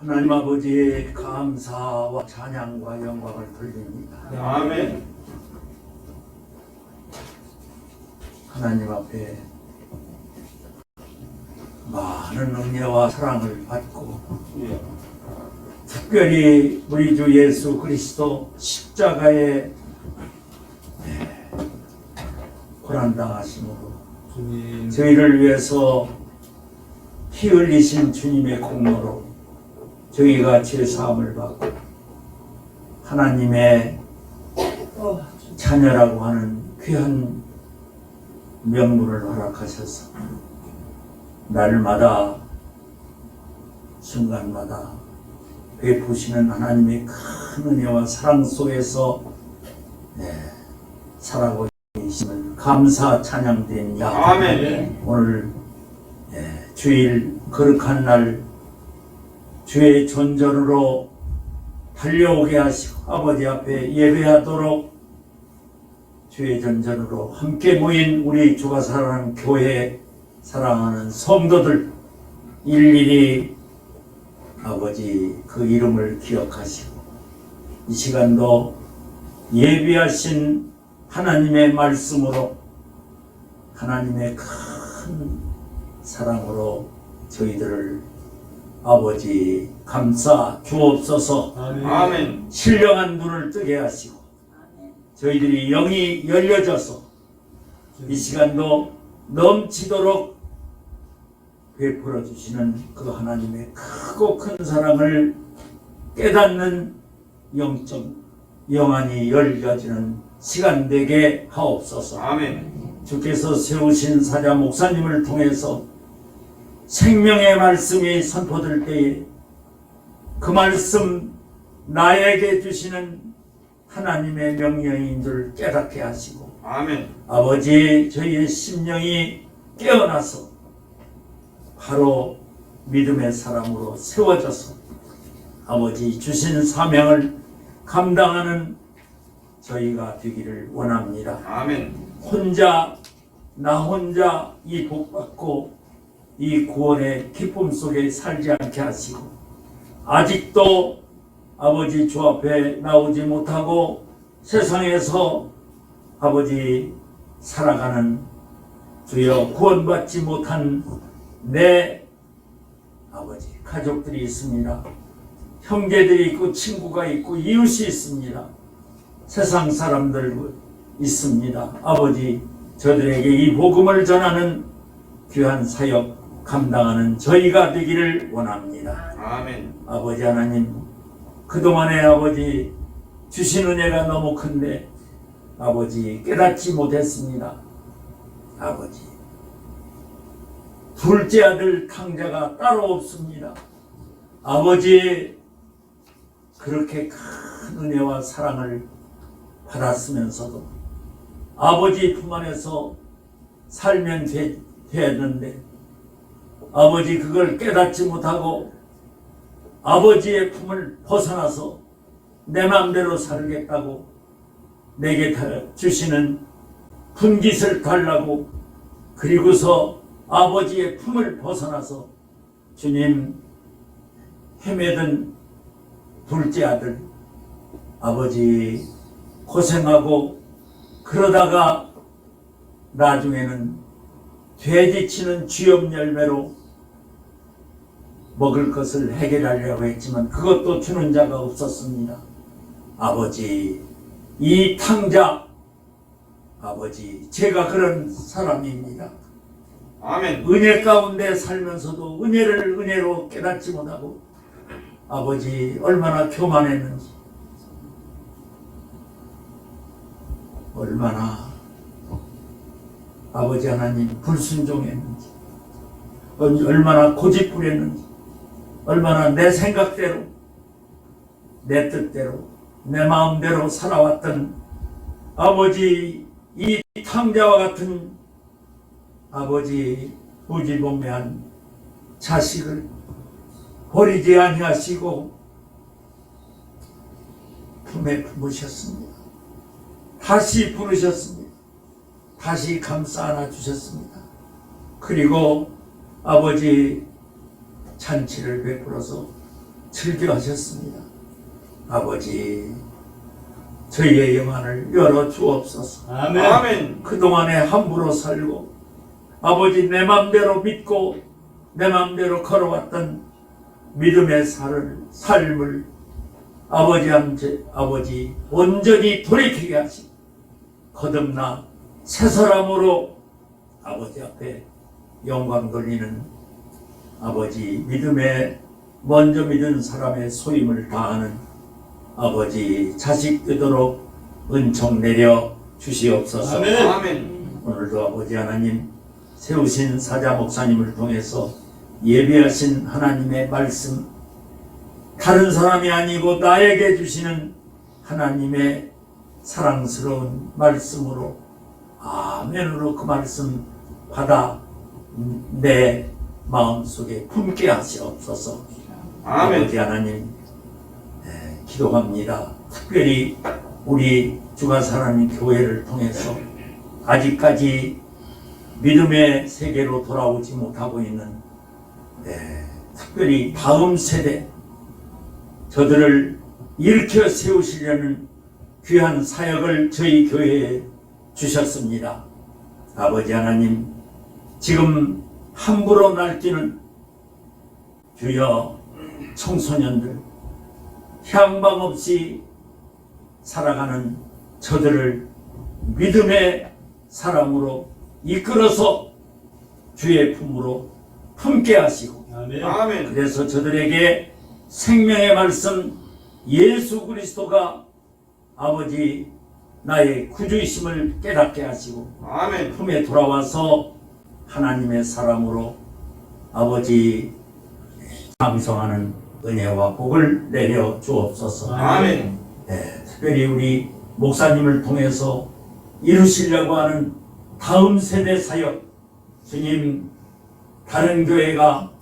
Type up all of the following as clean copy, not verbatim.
하나님 아버지의 감사와 찬양과 영광을 돌립니다. 아멘. 하나님 앞에 많은 은혜와 사랑을 받고 특별히 우리 주 예수 그리스도 십자가에 고난당하심으로 저희를 위해서 피 흘리신 주님의 공로로 저희가 죄사함을 받고 하나님의 자녀라고 하는 귀한 명분을 허락하셔서 날마다 순간마다 베푸시는 하나님의 큰 은혜와 사랑 속에서 살아가고 계심을 감사 찬양드립니다. 아멘. 오늘 주일 거룩한 날 주의 존전으로 달려오게 하시고 아버지 앞에 예배하도록 주의 존전으로 함께 모인 우리 주가 사랑하는 교회 사랑하는 성도들 일일이 아버지 그 이름을 기억하시고 이 시간도 예비하신 하나님의 말씀으로 하나님의 큰 사랑으로 저희들을 아버지 감싸 주옵소서. 아멘. 신령한 눈을 뜨게 하시고 저희들이 영이 열려져서 이 시간도 넘치도록 베풀어 주시는 그 하나님의 크고 큰 사랑을 깨닫는 영적 영안이 열려지는 시간 되게 하옵소서. 아멘. 주께서 세우신 사자 목사님을 통해서 생명의 말씀이 선포될 때에 그 말씀 나에게 주시는 하나님의 명령인 줄 깨닫게 하시고 아멘. 아버지 저희의 심령이 깨어나서 바로 믿음의 사람으로 세워져서 아버지 주신 사명을 감당하는 저희가 되기를 원합니다. 아멘. 나 혼자 이 복 받고 이 구원의 기쁨 속에 살지 않게 하시고 아직도 아버지 주 앞에 나오지 못하고 세상에서 아버지 살아가는 주여 구원받지 못한 내 아버지 가족들이 있습니다. 형제들이 있고 친구가 있고 이웃이 있습니다. 세상 사람들 있습니다. 아버지 저들에게 이 복음을 전하는 귀한 사역 감당하는 저희가 되기를 원합니다. 아멘. 아버지 하나님 그동안에 아버지 주신 은혜가 너무 큰데 아버지 깨닫지 못했습니다. 아버지 둘째 아들 탕자가 따로 없습니다. 아버지 그렇게 큰 은혜와 사랑을 받았으면서도 아버지 품 안에서 살면 되었는데 아버지 그걸 깨닫지 못하고 아버지의 품을 벗어나서 내 마음대로 살겠다고 내게 주시는 분깃을 달라고 그리고서 아버지의 품을 벗어나서 주님 헤매던 둘째 아들 아버지 고생하고 그러다가 나중에는 돼지치는 쥐염 열매로 먹을 것을 해결하려고 했지만 그것도 주는 자가 없었습니다. 아버지 이 탕자 아버지 제가 그런 사람입니다. 아멘. 은혜 가운데 살면서도 은혜를 은혜로 깨닫지 못하고 아버지 얼마나 교만했는지 얼마나 아버지 하나님 불순종했는지 얼마나 고집부렸는지 얼마나 내 생각대로 내 뜻대로 내 마음대로 살아왔던 아버지 이 탕자와 같은 아버지 무지몽매한 자식을 버리지 아니하시고 품에 품으셨습니다. 다시 부르셨습니다. 다시 감싸 안아주셨습니다. 그리고 아버지 잔치를 베풀어서 즐겨하셨습니다. 아버지, 저희의 영안을 열어 주옵소서. 아멘. 아멘. 그동안에 함부로 살고 아버지 내 맘대로 믿고 내 맘대로 걸어왔던 믿음의 삶을 아버지 온전히 돌이키게 하시고 거듭나 새 사람으로 아버지 앞에 영광 돌리는 아버지 믿음에 먼저 믿은 사람의 소임을 다하는 아버지 자식 되도록 은총 내려 주시옵소서. 아멘. 아멘. 오늘도 아버지 하나님 세우신 사자 목사님을 통해서 예비하신 하나님의 말씀, 다른 사람이 아니고 나에게 주시는 하나님의 사랑스러운 말씀으로 아멘으로 그 말씀 받아 내 마음속에 품게 하시옵소서. 아멘. 아버지 하나님 기도합니다. 특별히 우리 주가 사랑하는 교회를 통해서 아직까지 믿음의 세계로 돌아오지 못하고 있는 특별히 다음 세대 저들을 일으켜 세우시려는 귀한 사역을 저희 교회에 주셨습니다. 아버지 하나님, 지금 함부로 날뛰는 주여 청소년들, 향방 없이 살아가는 저들을 믿음의 사람으로 이끌어서 주의 품으로 품게 하시고 아멘. 아멘. 그래서 저들에게 생명의 말씀 예수 그리스도가 아버지 나의 구주이심을 깨닫게 하시고 아멘. 품에 돌아와서 하나님의 사람으로 아버지 감성하는 은혜와 복을 내려 주옵소서. 아멘. 특별히 우리 목사님을 통해서 이루시려고 하는 다음 세대 사역, 주님 다른 교회가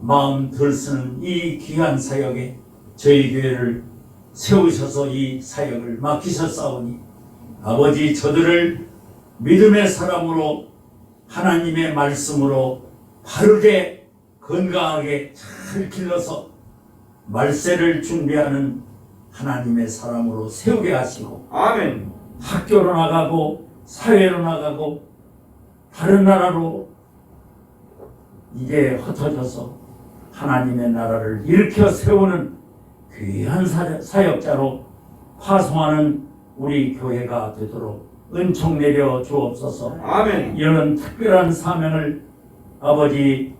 마음 들쓰는 이 귀한 사역에 저희 교회를 세우셔서 이 사역을 맡기셨사오니 아버지 저들을 믿음의 사람으로 하나님의 말씀으로 바르게 건강하게 잘 길러서 말세를 준비하는 하나님의 사람으로 세우게 하시고 아멘. 학교로 나가고 사회로 나가고 다른 나라로 이제 흩어져서 하나님의 나라를 일으켜 세우는 귀한 사역자로 파송하는 우리 교회가 되도록 은총 내려 주옵소서. 아멘. 이런 특별한 사명을 아버지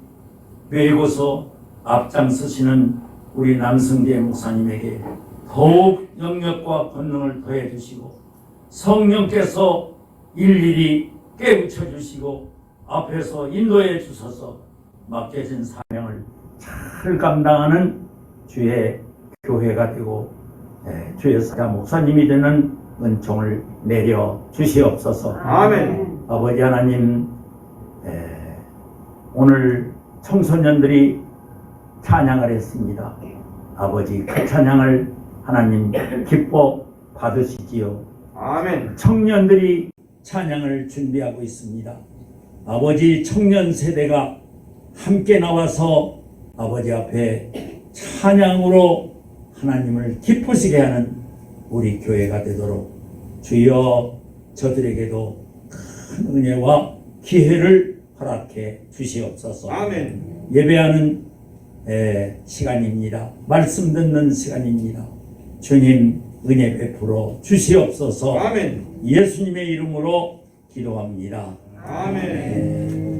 메고서 앞장서시는 우리 남승재 목사님에게 더욱 영역과 권능을 더해 주시고 성령께서 일일이 깨우쳐 주시고 앞에서 인도해 주셔서 맡겨진 사명을 잘 감당하는 주의 교회가 되고 주의 사자 목사님이 되는 은총을 내려 주시옵소서. 아멘. 아버지 하나님, 오늘 청소년들이 찬양을 했습니다. 아버지 그 찬양을 하나님 기뻐 받으시지요. 아멘. 청년들이 찬양을 준비하고 있습니다. 아버지 청년 세대가 함께 나와서 아버지 앞에 찬양으로 하나님을 기쁘시게 하는 우리 교회가 되도록 주여 저들에게도 큰 은혜와 기회를 허락해 주시옵소서. 아멘. 예배하는 시간입니다. 말씀 듣는 시간입니다. 주님 은혜 베풀어 주시옵소서. 아멘. 예수님의 이름으로 기도합니다. 아멘.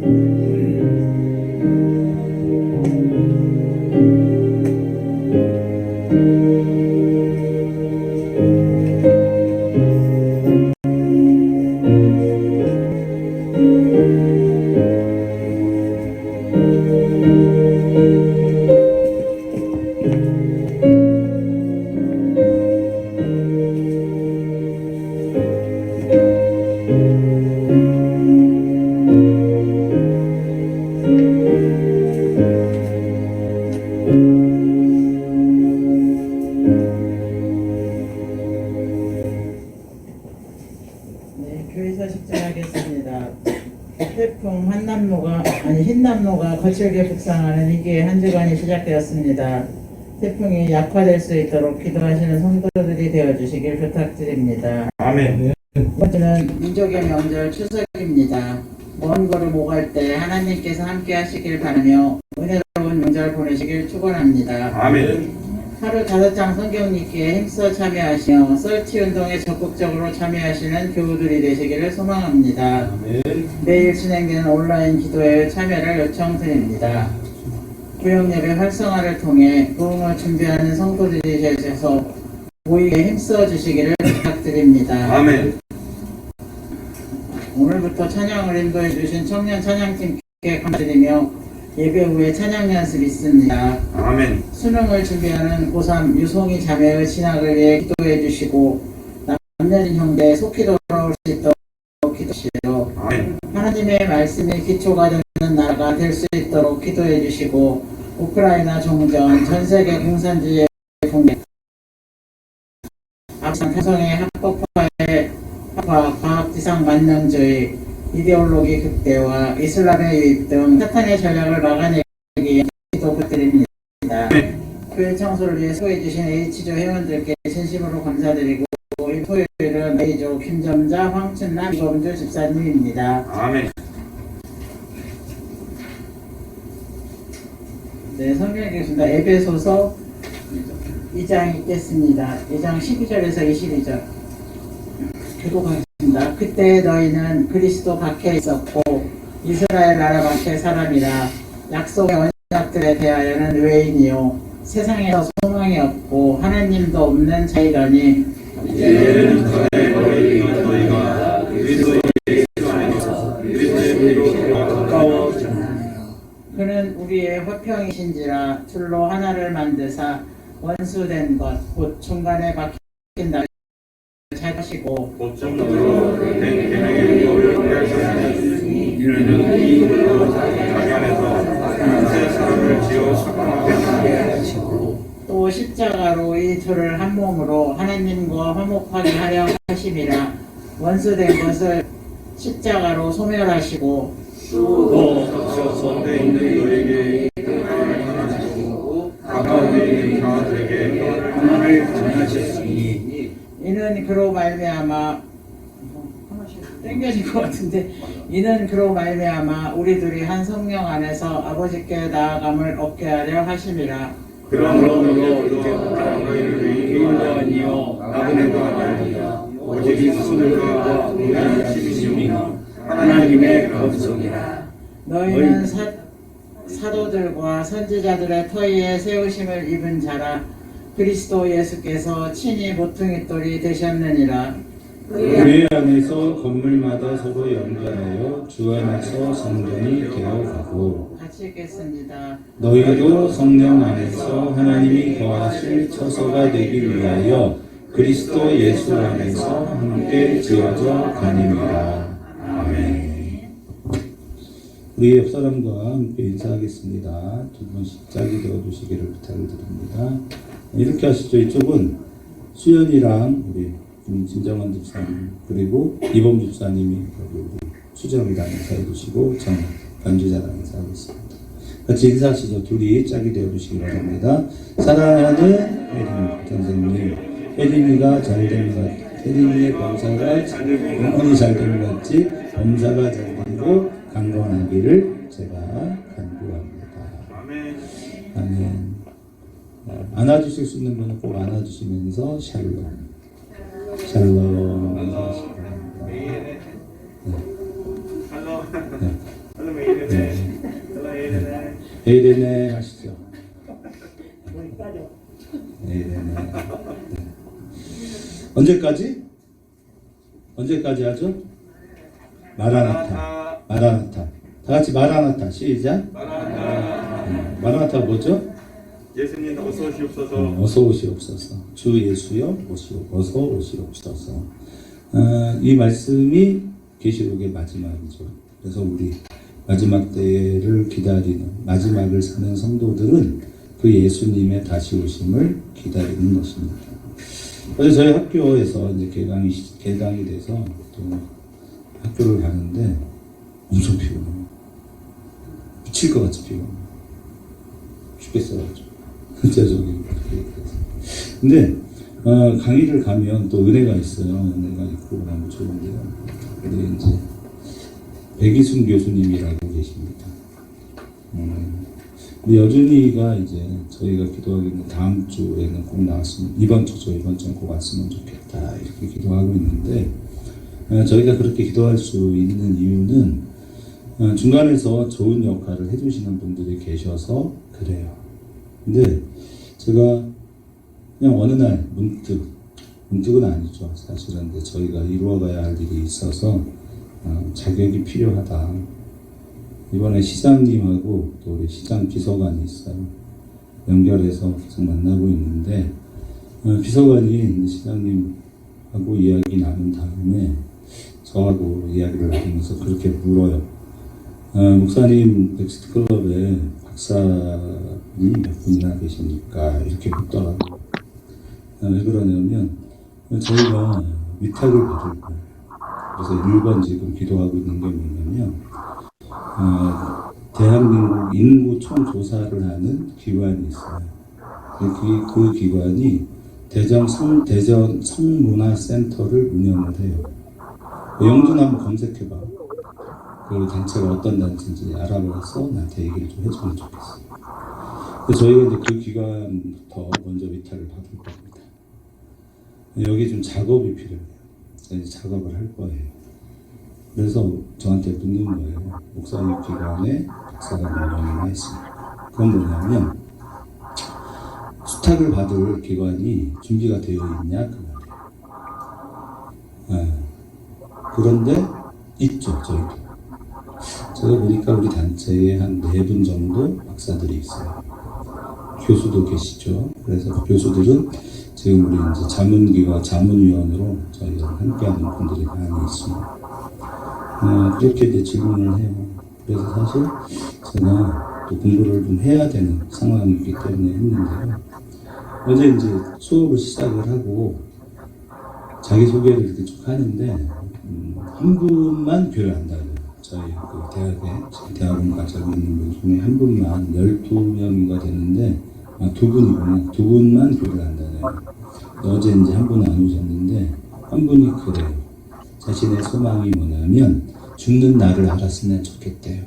교회사 식전하겠습니다. 태풍 흰남노가 거칠게 북상하는 이기의 한 주간이 시작되었습니다. 태풍이 약화될 수 있도록 기도하시는 성도들이 되어주시길 부탁드립니다. 아멘. 이번 주는 민족의 명절 추석입니다. 먼 거를 오갈 때 하나님께서 함께 하시길 바라며 은혜로운 명절 보내시길 축원합니다. 아멘. 하루 5장 성경 읽기에 힘써 참여하시며 설치 운동에 적극적으로 참여하시는 교우들이 되시기를 소망합니다. 매일 진행되는 온라인 기도회에 참여를 요청드립니다. 구역예배 활성화를 통해 부흥을 준비하는 성도들이 되셔서 모이게 힘써 주시기를 부탁드립니다. 아멘. 오늘부터 찬양을 인도해 주신 청년 찬양팀께 감사드리며 예배 후에 찬양 연습 있습니다. 아멘. 수능을 준비하는 고3 유송이 자매의 진학을 위해 기도해 주시고 남녀진 형제 속히 돌아올 수 있도록 기도하시오. 아멘. 하나님의 말씀이 기초가 되는 나라가 될 수 있도록 기도해 주시고 우크라이나 종전, 전세계 공산주의의 공격, 앞선 태성의 합법화의 과학지상 만능주의, 이데올로기 극대화, 이슬람의 유입 등 사탄의 전략을 막아내기 위해 기도 부탁드립니다. 교회 청소를 위해 수고해주신 H조 회원들께 진심으로 감사드리고 토요일은 A조 김점자, 황춘남, 이범주 집사님입니다. 아멘. 네, 성경 읽겠습니다. 에베소서 2장 읽겠습니다. 2장 12절에서 22절 교독하겠습니다. 그때 너희는 그리스도 밖에 있었고 이스라엘 나라 밖에 사람이라 약속의 언약들에 대하여는 외인이요 세상에서 소망이 없고 하나님도 없는 자이라니 이제는 너희가 그리스도 예수 안에서 그리스도의 피로 가까워졌나요? 그는 우리의 화평이신지라 둘로 하나를 만드사 원수된 것 곧 중간에 박힌 나를 잘 하시고 곧정으로 된 계명의 법을 폐하셨으니 이는 이 일로 자기 안에서 새 사람을 지어 사랑하게 하시고 또 십자가로 이 둘을 한 몸으로 하나님과 화목하게 하려 하심이라 원수된 것을 십자가로 소멸하시고 또 덮쳐서 내 있는 너에게 하나님하시고 가까운 있는 자들에게 하나를 전하셨으니 이는 그로 말미암아 땡겨진 것 같은데 이는 그로 말미암아 우리들이 한 성령 안에서 아버지께 나아감을 얻게 하려 하심이라. 그러므로 이제부터 너희를 개인도 아니요 나그네도 아니라 오직 스승들과 우리의 집이니라 하나님의 건속이라. 너희는 사도들과 선지자들의 터위에 세우심을 입은 자라 그리스도 예수께서 친히 보통의 똘이 되셨느니라. 교회 안에서 건물마다 서로 연결하여 주 안에서 성전이 되어가고 같이 읽겠습니다. 너희도 성령 안에서 하나님이 거하실 처소가 되기 위하여 그리스도 예수 안에서 함께 지어져 다닙니다. 아멘. 우리 옆 사람과 함께 인사하겠습니다. 두 분씩 짝이 되어주시기를 부탁을 드립니다. 이렇게 하시죠. 이쪽은 수연이랑 우리 진정한 집사님 그리고 이범 집사님이 여기 우리 수정이랑 인사해 주시고 전 변주자랑 인사하겠습니다. 같이 인사하시죠. 둘이 짝이 되어주시기 바랍니다. 사랑하는 혜린 선생님, 혜린이가 잘된 것, 혜린이의 범사가 영혼이 잘된 것 같이 범사가 잘되고 강건하기를 제가 간구합니다. 아멘. 아멘. 안아주실 수 있는 분은 꼭 안아주시면서 샬롬. 샬롬. 에이레네 하시죠. 에이레네. 언제까지? 언제까지 하죠? 마라나타. 마라나타. 다 같이 마라나타. 시작. 마라나타 뭐죠? 예수님 어서 오시옵소서. 어서 오시옵소서. 주 예수여 어서 오시옵소서. 이 말씀이 계시록의 마지막이죠. 그래서 우리 마지막 때를 기다리는 마지막을 사는 성도들은 그 예수님의 다시 오심을 기다리는 것입니다. 어제 저희 학교에서 이제 개강이 돼서 또 학교를 가는데 엄청 피곤해요. 미칠 것 같이 피곤해요. 죽겠어가지고. 구체적인. 근데 강의를 가면 또 은혜가 있어요. 은혜가 있고 너무 좋은데요. 근데 이제 백이순 교수님이라고 계십니다. 여준이가 이제 저희가 기도하기는 다음 주에는 꼭 나왔으면, 이번 주는 꼭 왔으면 좋겠다 이렇게 기도하고 있는데, 저희가 그렇게 기도할 수 있는 이유는 중간에서 좋은 역할을 해주시는 분들이 계셔서 그래요. 근데 제가 그냥 어느 날 문득은 아니죠. 사실은 근데 저희가 이루어가야 할 일이 있어서 자격이 필요하다. 이번에 시장님하고 또 우리 시장 비서관이 있어요. 연결해서 계속 만나고 있는데, 비서관이 시장님하고 이야기 나눈 다음에 저하고 이야기를 나누면서 그렇게 물어요. 목사님 넥스트 클럽에 박사님이 몇 분이나 계십니까? 이렇게 묻더라고요. 왜 그러냐면 저희가 위탁을 받을 거예요. 그래서 1번 지금 기도하고 있는 게 뭐냐면, 대한민국 인구 총조사를 하는 기관이 있어요. 그 기관이 대전 성문화센터를 운영을 해요. 영준 한번 검색해봐. 그 단체가 어떤 단체인지 알아봐서 나한테 얘기를 좀 해주면 좋겠어. 그래서 저희가 이제 그 기관부터 먼저 위탁을 받을 겁니다. 여기 좀 작업이 필요해요. 이제 작업을 할 거예요. 그래서 저한테 묻는 거예요. 목사님 기관에 박사가 몇 명이나 있습니까? 그건 뭐냐면, 수탁을 받을 기관이 준비가 되어 있냐 그 말이에요. 그런데 있죠. 저희도. 제가 보니까 우리 단체에 한 4분 정도 박사들이 있어요. 교수도 계시죠. 그래서 교수들은 지금 우리 이제 자문위원으로 저희와 함께하는 분들이 많이 있습니다. 그렇게 이제 질문을 해요. 그래서 사실 제가 또 공부를 좀 해야 되는 상황이기 때문에 했는데요. 어제 이제 수업을 시작을 하고 자기소개를 이렇게 쭉 하는데, 한 분만 교회를 안 다녀요. 저희 그 대학에 대학원 가지고 있는 분 중에 한 분만 12명인가 되는데, 두 분만 교회를 안 다녀요. 어제 이제 한 분은 안 오셨는데, 한 분이 그래요. 자신의 소망이 뭐냐면 죽는 날을 알았으면 좋겠대요.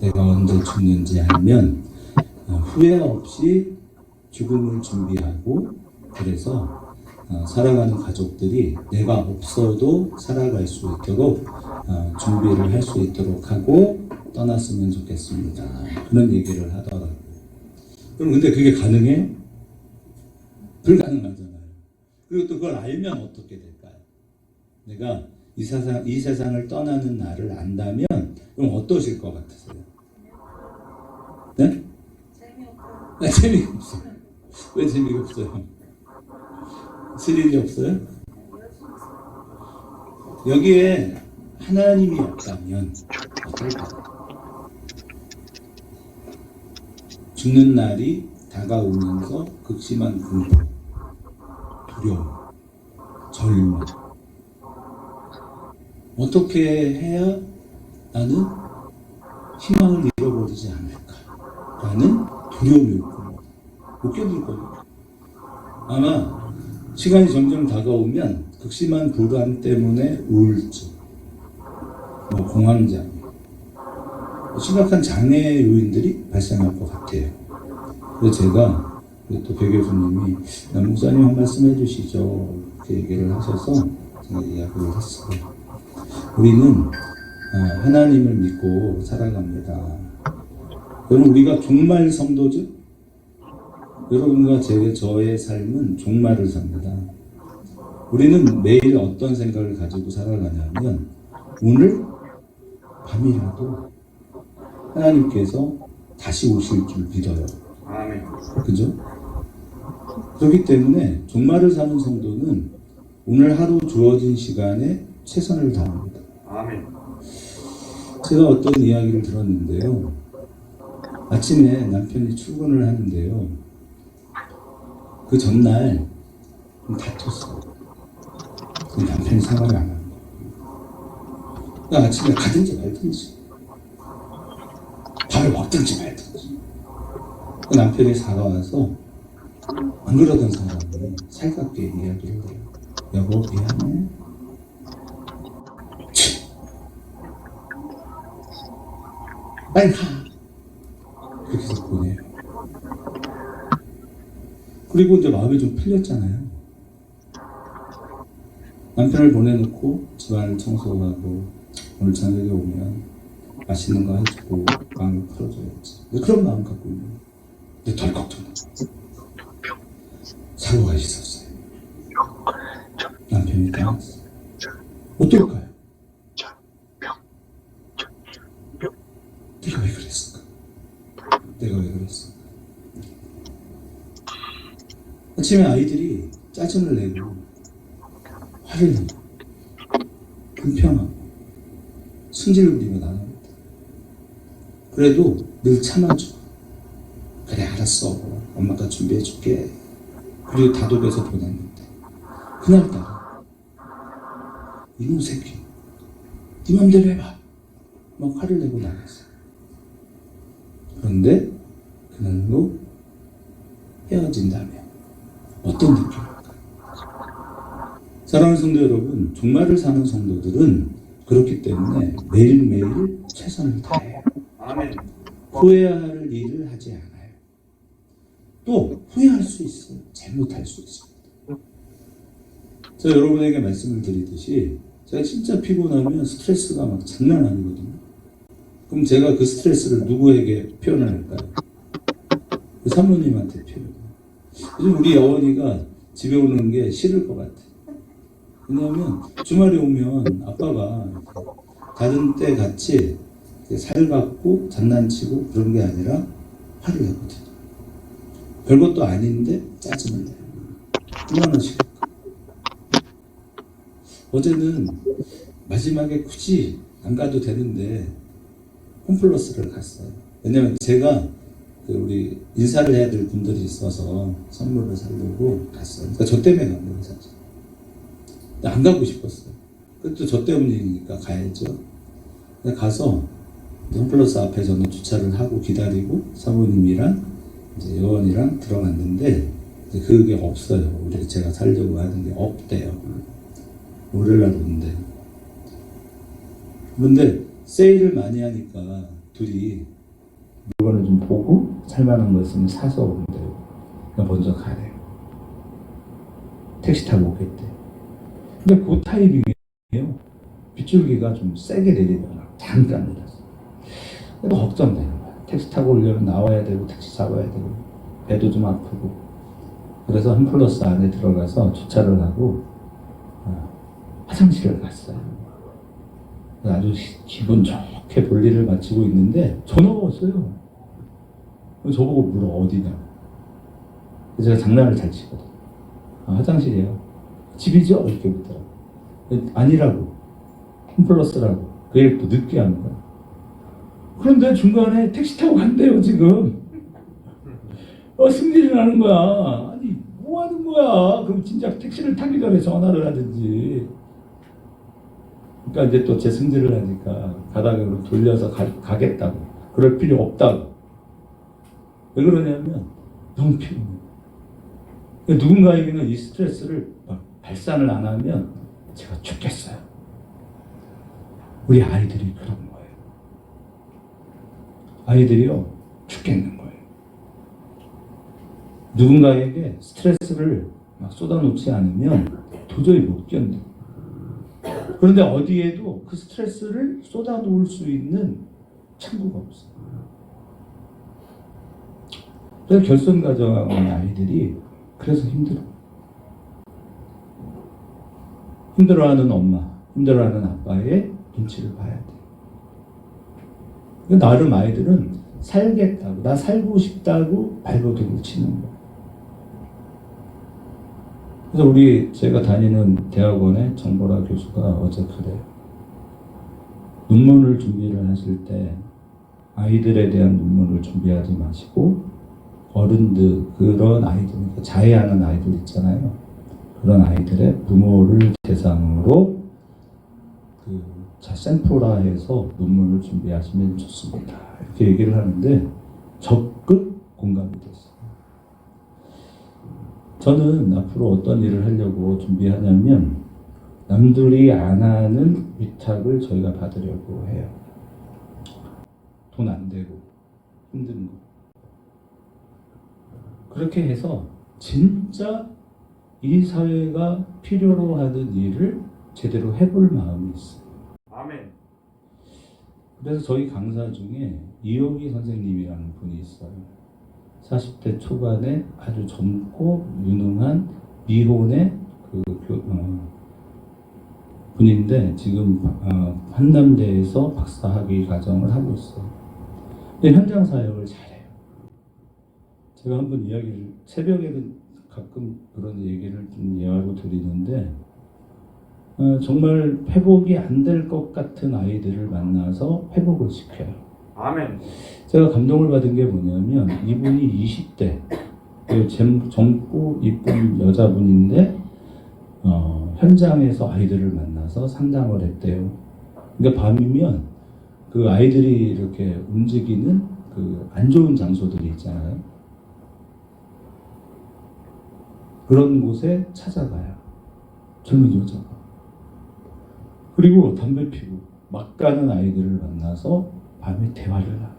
내가 언제 죽는지 알면 후회 없이 죽음을 준비하고, 그래서 살아가는 가족들이 내가 없어도 살아갈 수 있도록 준비를 할 수 있도록 하고 떠났으면 좋겠습니다. 그런 얘기를 하더라고요. 그럼 근데 그게 가능해요? 불가능하잖아요. 그리고 또 그걸 알면 어떻게 될까요? 내가 이 세상을 떠나는 날을 안다면 그럼 어떠실 것 같으세요? 네? 재미가 없어요. 왜 재미가 없어요? 스릴이 없어요? 여기에 하나님이 없다면 어떨까요? 죽는 날이 다가오면서 극심한 공포, 두려움, 절망, 어떻게 해야 나는 희망을 잃어버리지 않을까라는 두려움이 올 겁니다. 못 견딜 겁니다. 아마 시간이 점점 다가오면 극심한 불안 때문에 우울증, 공황장, 심각한 장애 요인들이 발생할 것 같아요. 그래서 제가 또 배 교수님이 목사님 한 말씀 해주시죠 이렇게 얘기를 하셔서 제가 이야기를 했어요. 우리는 하나님을 믿고 살아갑니다. 여러분, 우리가 종말 성도죠? 여러분과 저의 삶은 종말을 삽니다. 우리는 매일 어떤 생각을 가지고 살아가냐면, 오늘 밤이라도 하나님께서 다시 오실 줄 믿어요. 아멘. 그죠? 그렇기 때문에 종말을 사는 성도는 오늘 하루 주어진 시간에 최선을 다합니다. 아멘. 제가 어떤 이야기를 들었는데요. 아침에 남편이 출근을 하는데요. 그 전날 다퉜어요. 남편이 사과를 안 하는 거예요. 그러니까 아침에 가든지 말든지, 밥을 먹든지 말든지. 그 남편이 사과와서 안 그러던 사람이 살갑게 이야기를 해요. 여보 미안해. 빨리 가. 그렇게 해서 보내요. 그리고 이제 마음이 좀 풀렸잖아요. 남편을 보내놓고 집안을 청소하고 오늘 저녁에 오면 맛있는 거 해주고 마음을 풀어줘야지. 그런 마음 갖고 있는 거예요. 근데 덜 걱정하고 사고가 있었어요. 남편이 떠났어요. 어떨까요? 내가 왜 그랬을까? 내가 왜 그랬을까? 아침에 아이들이 짜증을 내고 화를 내고 불평하고 승질을 부리며 나갑니다. 그래도 늘 참아줘. 그래 알았어. 엄마가 준비해줄게. 그리고 다독여서 보냈는데 그날따라 이놈 새끼 네 맘대로 해봐. 막 화를 내고 나갔어요. 그런데 그날로 헤어진다면 어떤 느낌일까? 사랑하는 성도 여러분, 종말을 사는 성도들은 그렇기 때문에 매일매일 최선을 다해요. 아멘. 후회할 일을 하지 않아요. 또 후회할 수 있어요. 잘못할 수 있습니다. 제가 여러분에게 말씀을 드리듯이 제가 진짜 피곤하면 스트레스가 막 장난 아니거든요. 그럼 제가 그 스트레스를 누구에게 표현을 할까요? 그 사모님한테 표현해요. 요즘 우리 여원이가 집에 오는 게 싫을 것 같아요. 왜냐하면 주말에 오면 아빠가 다른 때 같이 살갑고 장난치고 그런 게 아니라 화를 내거든요. 별것도 아닌데 짜증을 내요. 얼마나 싫을까. 어제는 마지막에 굳이 안 가도 되는데 홈플러스를 갔어요. 왜냐면 제가 우리 인사를 해야 될 분들이 있어서 선물을 사려고 갔어요. 그러니까 저 때문에 간 거예요, 사실. 근데 안 가고 싶었어요. 그것도 저 때문이니까 가야죠. 가서 홈플러스 앞에 저는 주차를 하고 기다리고 사모님이랑 이제 여원이랑 들어갔는데 이제 그게 없어요. 우리 제가 살려고 하는 게 없대요. 월요일날 온대. 그런데 세일을 많이 하니까 둘이 물건을 좀 보고 살만한 거 있으면 사서 온대요. 그러니까 먼저 가래요. 택시 타고 오겠대. 근데 그 타이밍이에요. 빗줄기가 좀 세게 내리더라. 잠깐 내렸어. 그래도 걱정되는 거야. 택시 타고 오려면 나와야 되고 택시 잡아야 되고 배도 좀 아프고. 그래서 홈플러스 안에 들어가서 주차를 하고 화장실을 갔어요. 아주 기분 좋게 볼일을 마치고 있는데 전화가 왔어요. 저보고 물어 어디냐. 제가 장난을 잘 치거든. 화장실이에요. 집이죠? 이렇게 묻더라고. 아니라고. 홈플러스라고. 그 얘기 또 늦게 하는 거야. 그런데 중간에 택시 타고 간대요 지금. 승질이 나는 거야. 아니 뭐 하는 거야. 그럼 진짜 택시를 타기 전에 전화를 하든지. 그러니까 이제 또 제 승질을 하니까 가닥으로 돌려서 가겠다고. 그럴 필요 없다고. 왜 그러냐면 너무 피곤해. 그러니까 누군가에게는 이 스트레스를 막 발산을 안 하면 제가 죽겠어요. 우리 아이들이 그런 거예요. 아이들이요 죽겠는 거예요. 누군가에게 스트레스를 막 쏟아놓지 않으면 도저히 못 견뎌요. 그런데 어디에도 그 스트레스를 쏟아놓을 수 있는 창구가 없어요. 그래서 결손 가정하는 아이들이 그래서 힘들어. 힘들어하는 엄마, 힘들어하는 아빠의 눈치를 봐야 돼. 나름 아이들은 살겠다고, 나 살고 싶다고 발버둥을 치는 거야. 그래서 제가 다니는 대학원의 정보라 교수가 어제 그래요. 논문을 준비를 하실 때 아이들에 대한 논문을 준비하지 마시고 어른들, 그런 아이들, 자해하는 아이들 있잖아요. 그런 아이들의 부모를 대상으로 샘플화해서 논문을 준비하시면 좋습니다. 이렇게 얘기를 하는데 적극 공감이 됐어요. 저는 앞으로 어떤 일을 하려고 준비하냐면 남들이 안 하는 위탁을 저희가 받으려고 해요. 돈 안 되고 힘든 거. 그렇게 해서 진짜 이 사회가 필요로 하는 일을 제대로 해볼 마음이 있어요. 아멘. 그래서 저희 강사 중에 이용희 선생님이라는 분이 있어요. 40대 초반에 아주 젊고 유능한 미혼의 분인데 지금 한남대에서 박사학위 과정을 하고 있어요. 근데 현장 사역을 잘해요. 제가 한번 이야기를 새벽에는 가끔 그런 얘기를 좀 이야기하고 드리는데 정말 회복이 안 될 것 같은 아이들을 만나서 회복을 시켜요. 아멘. 제가 감동을 받은 게 뭐냐면 이분이 20대 젊고 이쁜 여자분인데 현장에서 아이들을 만나서 상담을 했대요. 그러니까 밤이면 그 아이들이 이렇게 움직이는 그 안 좋은 장소들이 있잖아요. 그런 곳에 찾아가요. 젊은 여자가. 그리고 담배 피고 막 가는 아이들을 만나서 밤에 대화를 하고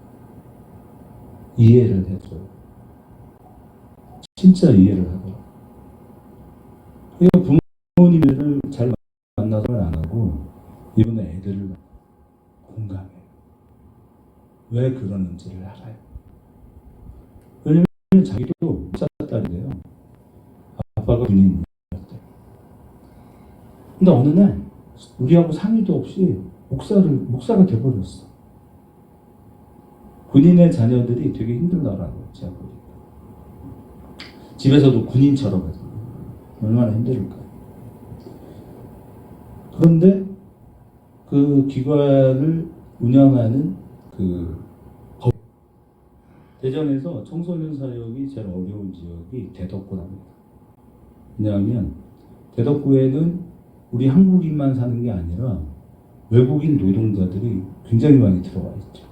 이해를 해줘요. 진짜 이해를 하더라고요. 그러니까 부모님을 잘 만나서 안 하고 이분의 애들을 공감해요. 왜 그러는지를 알아요. 왜냐면 자기도 딸인데요. 아빠가 군인이었대요. 근데 어느 날 우리하고 상의도 없이 목사가 돼버렸어. 군인의 자녀들이 되게 힘들더라고요. 제가 보니까. 집에서도 군인처럼 해서 얼마나 힘들을까요? 그런데 그 기관을 운영하는 대전에서 청소년 사역이 제일 어려운 지역이 대덕구랍니다. 왜냐하면 대덕구에는 우리 한국인만 사는 게 아니라 외국인 노동자들이 굉장히 많이 들어와 있죠.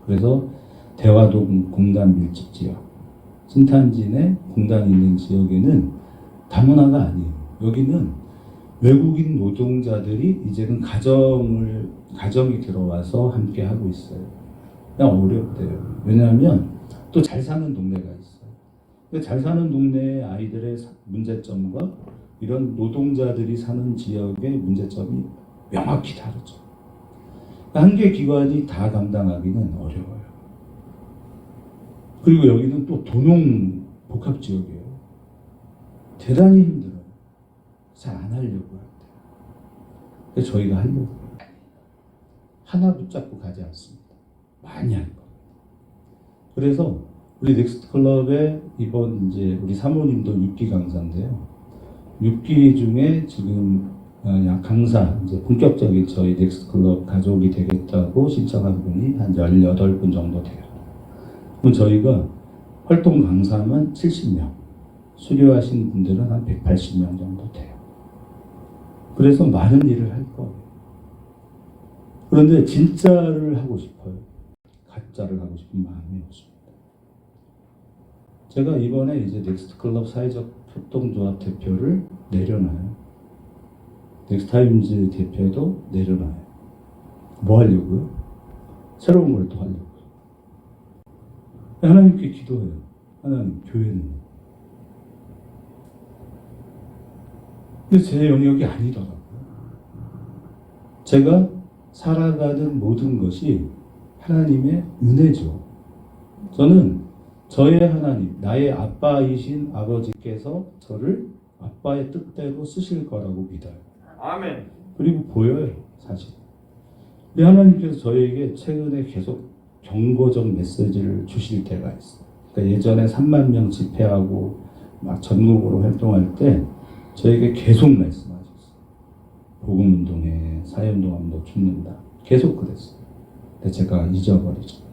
그래서 대화동 공단 밀집 지역, 신탄진에 공단이 있는 지역에는 다문화가 아니에요. 여기는 외국인 노동자들이 이제는 가정이 들어와서 함께 하고 있어요. 그냥 어렵대요. 왜냐하면 또 잘 사는 동네가 있어요. 잘 사는 동네의 아이들의 문제점과 이런 노동자들이 사는 지역의 문제점이 명확히 다르죠. 한 개 기관이 다 감당하기는 어려워요. 그리고 여기는 또 도농 복합 지역이에요. 대단히 힘들어요. 잘 안 하려고 할 때. 그래서 저희가 하려고 하나 붙잡고 가지 않습니다. 많이 할 거예요. 그래서 우리 넥스트 클럽에 이번 이제 우리 사모님도 6기 강사인데요. 6기 중에 지금 강사 이제 본격적인 저희 넥스트 클럽 가족이 되겠다고 신청한 분이 한 18분 정도 돼요. 그럼 저희가 활동 강사만 70명, 수료하신 분들은 한 180명 정도 돼요. 그래서 많은 일을 할 거예요. 그런데 진짜를 하고 싶어요. 가짜를 하고 싶은 마음이 없습니다. 제가 이번에 이제 넥스트 클럽 사회적 협동조합 대표를 내려놔요. 넥스타임즈 대표도 내려놔요. 뭐 하려고요? 새로운 걸 또 하려고요. 하나님께 기도해요. 하나님, 교회는. 근데 제 영역이 아니더라고요. 제가 살아가는 모든 것이 하나님의 은혜죠. 저는 저의 하나님, 나의 아빠이신 아버지께서 저를 아빠의 뜻대로 쓰실 거라고 믿어요. 아멘. 그리고 보여요, 사실. 근데 하나님께서 저에게 최근에 계속 경고적 메시지를 주실 때가 있어요. 그러니까 예전에 3만 명 집회하고 막 전국으로 활동할 때 저에게 계속 말씀하셨어요. 복음운동에 사회운동하면 너 죽는다. 계속 그랬어요. 근데 제가 잊어버리죠.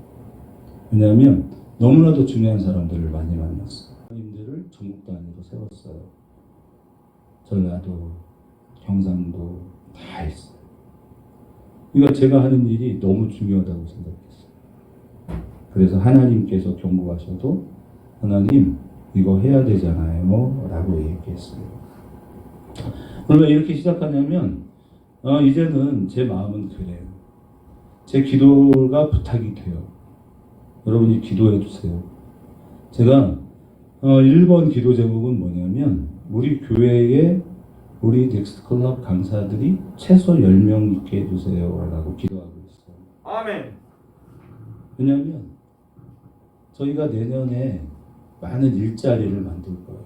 왜냐하면 너무나도 중요한 사람들을 많이 만났어요. 사람들을 전국 단위로 세웠어요. 전라도, 경상도 다 했어요. 그러니까 제가 하는 일이 너무 중요하다고 생각했어요. 그래서 하나님께서 경고하셔도 하나님 이거 해야 되잖아요 라고 얘기했어요. 왜 이렇게 시작하냐면 이제는 제 마음은 그래요. 제 기도가 부탁이 돼요. 여러분이 기도해 주세요. 제가 1번 기도 제목은 뭐냐면 우리 교회에 우리 넥스트클럽 강사들이 최소 10명 있게 해주세요 라고 기도하고 있어요. 아멘. 왜냐하면 저희가 내년에 많은 일자리를 만들 거예요.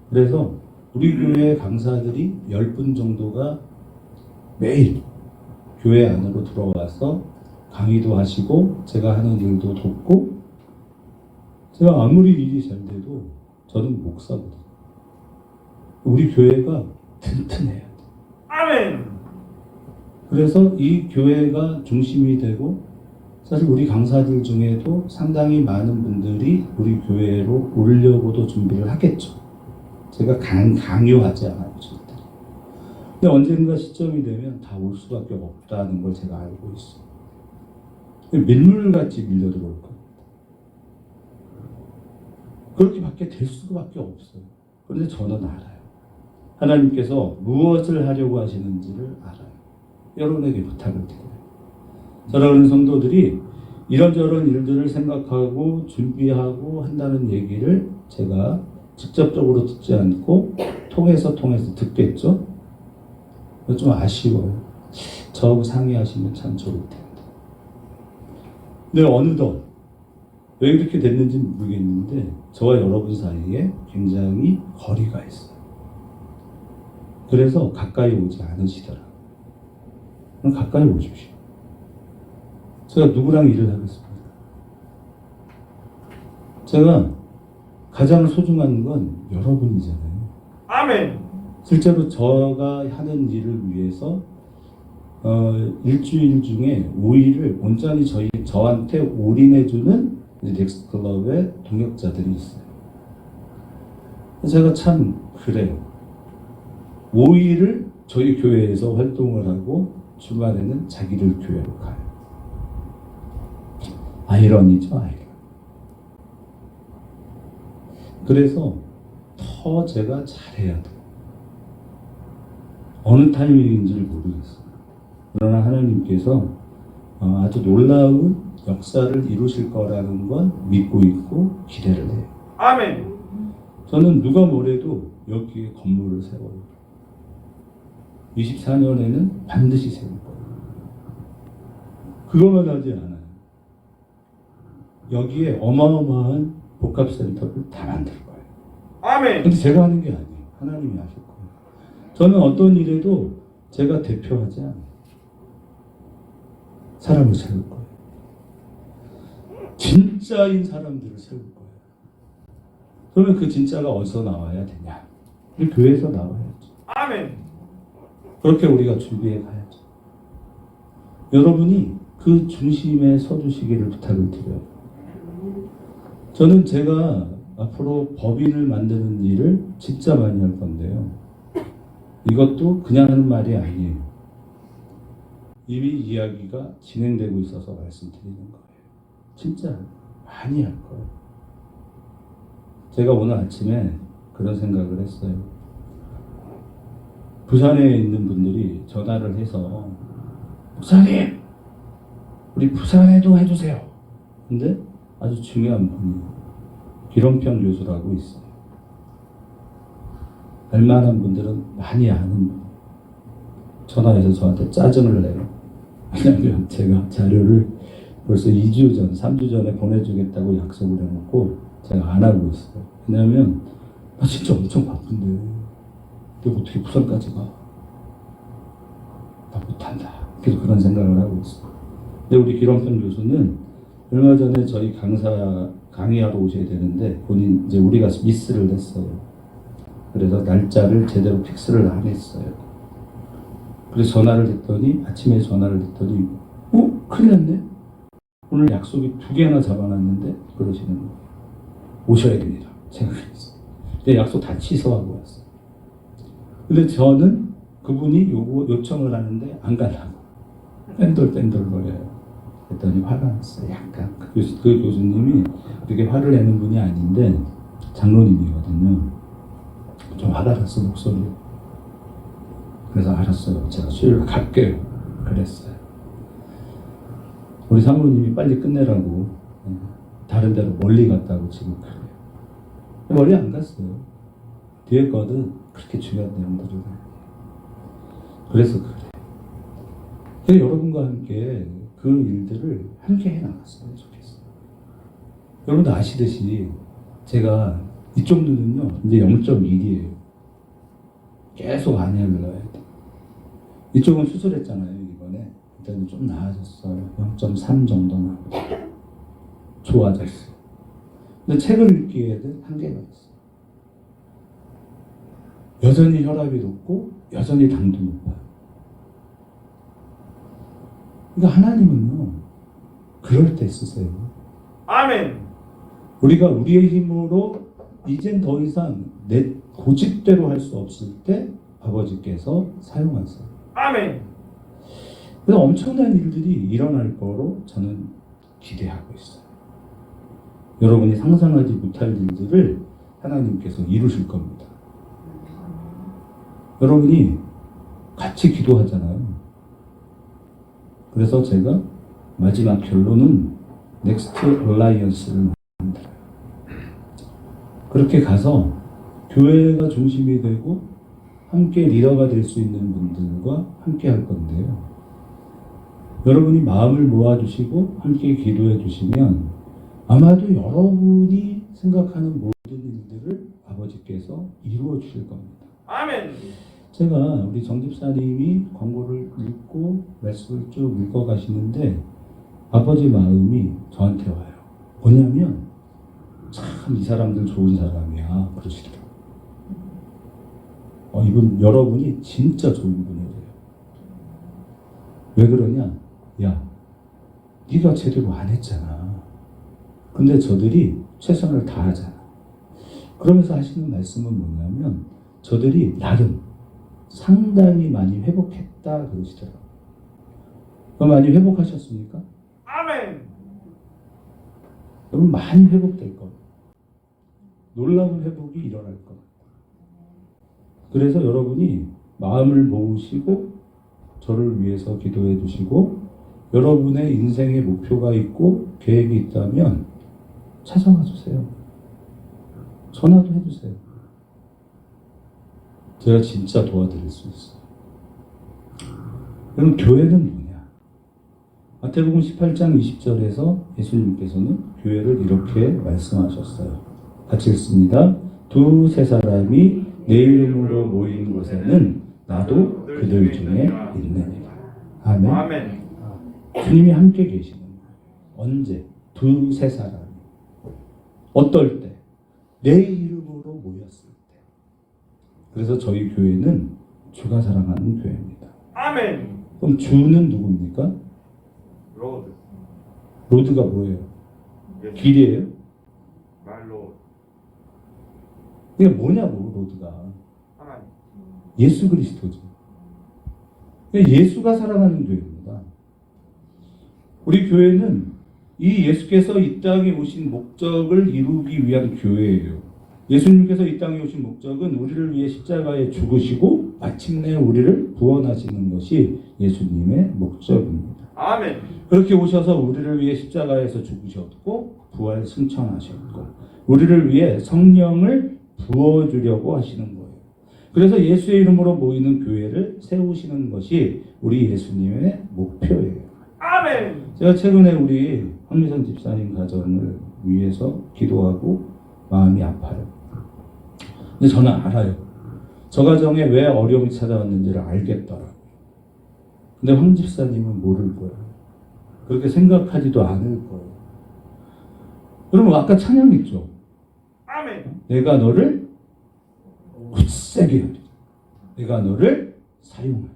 그래서 우리 교회 강사들이 10분 정도가 매일 교회 안으로 들어와서 강의도 하시고 제가 하는 일도 돕고, 제가 아무리 일이 잘 돼도 저는 목사거든요. 우리 교회가 튼튼해야 돼. 아멘. 그래서 이 교회가 중심이 되고, 사실 우리 강사들 중에도 상당히 많은 분들이 우리 교회로 오려고도 준비를 하겠죠. 제가 강요하지 않아요, 절대. 근데 언젠가 시점이 되면 다 올 수밖에 없다는 걸 제가 알고 있어요. 밀물같이 밀려들어올 겁니다. 그렇게밖에 될 수밖에 없어요. 그런데 저는 알아요. 하나님께서 무엇을 하려고 하시는지를 알아요. 여러분에게 부탁을 드려요. 사랑하는 성도들이 이런저런 일들을 생각하고 준비하고 한다는 얘기를 제가 직접적으로 듣지 않고 통해서 듣겠죠? 좀 아쉬워요. 저하고 상의하시면 참 좋을 텐데. 근데 어느덧 왜 이렇게 됐는지 모르겠는데 저와 여러분 사이에 굉장히 거리가 있어요. 그래서 가까이 오지 않으시더라고요. 그럼 가까이 오십시오. 제가 누구랑 일을 하겠습니까? 제가 가장 소중한 건 여러분이잖아요. 아멘. 실제로 저가 하는 일을 위해서 일주일 중에 5일을 온전히 저한테 올인해주는 넥스트클럽의 동역자들이 있어요. 제가 참 그래요. 5일을 저희 교회에서 활동을 하고 주말에는 자기들 교회로 가요. 아이러니죠, 아이러니. 그래서 더 제가 잘해야 돼요. 어느 타이밍인지를 모르겠어요. 그러나 하나님께서 아주 놀라운 역사를 이루실 거라는 건 믿고 있고 기대를 해요. 아멘. 저는 누가 뭐래도 여기에 건물을 세워요. 24년에는 반드시 세울 거예요. 그것만 하지 않아요. 여기에 어마어마한 복합센터를 다 만들 거예요. 아멘. 근데 제가 하는 게 아니에요. 하나님이 하실 거예요. 저는 어떤 일에도 제가 대표하지 않아요. 사람을 세울 거예요. 진짜인 사람들을 세울 거예요. 그러면 그 진짜가 어디서 나와야 되냐? 우리 교회에서 나와야죠. 아멘. 그렇게 우리가 준비해 가야죠. 여러분이 그 중심에 서주시기를 부탁을 드려요. 저는 제가 앞으로 법인을 만드는 일을 진짜 많이 할 건데요. 이것도 그냥 하는 말이 아니에요. 이미 이야기가 진행되고 있어서 말씀드리는 거예요. 진짜 많이 할 거예요. 제가 오늘 아침에 그런 생각을 했어요. 부산에 있는 분들이 전화를 해서 목사님, 우리 부산에도 해주세요. 근데 아주 중요한 분이 기ром평 교수라고 있어요. 알만한 분들은 많이 아는 분. 전화해서 저한테 짜증을 내요. 왜냐하면 제가 자료를 벌써 2주 전, 3주 전에 보내주겠다고 약속을 해놓고 제가 안 하고 있어요. 왜냐하면 나 진짜 엄청 바쁜데 내가 어떻게 부산까지 가? 나 못한다. 계속 그런 생각을 하고 있어요. 근데 우리 기ром평 교수는 얼마 전에 저희 강의하러 오셔야 되는데 본인 이제 우리가 미스를 했어요. 그래서 날짜를 제대로 픽스를 안 했어요. 그래서 전화를 했더니 아침에 전화를 했더니 큰일 났네. 오늘 약속이 2개나 잡아놨는데 그러시는 거예요. 오셔야 됩니다. 제가 그랬어요. 근데 약속 다 취소하고 왔어요. 근데 저는 그분이 요청을 하는데 안 가려고 뺀돌뺀돌거려요. 그랬더니 화가 났어요. 약간 그 교수님이 그렇게 화를 내는 분이 아닌데 장로님이거든요. 좀 화가 났어, 목소리. 그래서 알았어요. 제가 수요일 갈게요. 그랬어요. 우리 사모님이 빨리 끝내라고 다른 데로 멀리 갔다고 지금 그래요. 멀리 안 갔어요. 뒤에 거는 그렇게 중요한 내용들을. 그래서 그래요. 그래서 여러분과 함께 그 일들을 함께 해나갔으면 좋겠어요. 여러분도 아시듯이 제가 이쪽 눈은요 이제 0.1이에요. 계속 안약을 넣어야 돼. 이쪽은 수술했잖아요 이번에. 일단 좀 나아졌어요. 0.3 정도 나고 좋아졌어요. 근데 책을 읽기에는 한계가 있어요. 여전히 혈압이 높고 여전히 당도 높아요. 그러니까 하나님은요 그럴 때 쓰세요. 아멘. 우리가 우리의 힘으로 이젠 더 이상 내 고집대로 할 수 없을 때 아버지께서 사용하세요. 아멘. 그래서 엄청난 일들이 일어날 거로 저는 기대하고 있어요. 여러분이 상상하지 못할 일들을 하나님께서 이루실 겁니다. 여러분이 같이 기도하잖아요. 그래서 제가 마지막 결론은 넥스트 얼라이언스를 만들어요. 그렇게 가서 교회가 중심이 되고 함께 리더가 될 수 있는 분들과 함께 할 건데요. 여러분이 마음을 모아주시고 함께 기도해 주시면 아마도 여러분이 생각하는 모든 일들을 아버지께서 이루어 주실 겁니다. 아멘. 제가 우리 정 집사님이 광고를 읽고 말씀을 쭉 읽어 가시는데 아버지 마음이 저한테 와요. 뭐냐면 참 이 사람들 좋은 사람이야 그러시더라고요. 이분 여러분이 진짜 좋은 분이래요. 왜 그러냐? 야, 네가 제대로 안 했잖아. 근데 저들이 최선을 다하잖아. 그러면서 하시는 말씀은 뭐냐면 저들이 나름 상당히 많이 회복했다 그러시더라고요. 그럼 많이 회복하셨습니까? 아멘. 여러분 많이 회복될 겁니다. 놀라운 회복이 일어날 겁니다. 그래서 여러분이 마음을 모으시고 저를 위해서 기도해 주시고 여러분의 인생의 목표가 있고 계획이 있다면 찾아와 주세요. 전화도 해주세요. 제가 진짜 도와드릴 수 있어요. 그럼 교회는 뭐냐? 마태복음 18장 20절에서 예수님께서는 교회를 이렇게 말씀하셨어요. 같이 읽습니다. 두세 사람이 내 이름으로 모인 곳에는 나도 그들 중에 있느니라. 아멘. 아멘. 주님이 함께 계시는 거예요. 언제? 두세 사람이. 어떨 때? 내 이름으로 모였을 때. 그래서 저희 교회는 주가 사랑하는 교회입니다. 아멘. 그럼 주는 누굽니까? 로드. 로드가 뭐예요? 예수. 길이에요? 말로 이게 뭐냐고 로드가. 하나님. 예수 그리스도죠. 예수가 사랑하는 교회입니다. 우리 교회는 이 예수께서 이 땅에 오신 목적을 이루기 위한 교회예요. 예수님께서 이 땅에 오신 목적은 우리를 위해 십자가에 죽으시고 마침내 우리를 구원하시는 것이 예수님의 목적입니다. 아멘. 그렇게 오셔서 우리를 위해 십자가에서 죽으셨고 부활 승천하셨고 우리를 위해 성령을 부어주려고 하시는 거예요. 그래서 예수의 이름으로 모이는 교회를 세우시는 것이 우리 예수님의 목표예요. 아멘. 제가 최근에 우리 황미선 집사님 가정을 위해서 기도하고 마음이 아파요. 근데 저는 알아요. 저 가정에 왜 어려움이 찾아왔는지를 알겠더라고요. 근데 황 집사님은 모를 거예요. 그렇게 생각하지도 않을 거예요. 여러분 아까 찬양 있죠? 아멘. 내가 너를 굳세게 하리라. 내가 너를 사용하리라.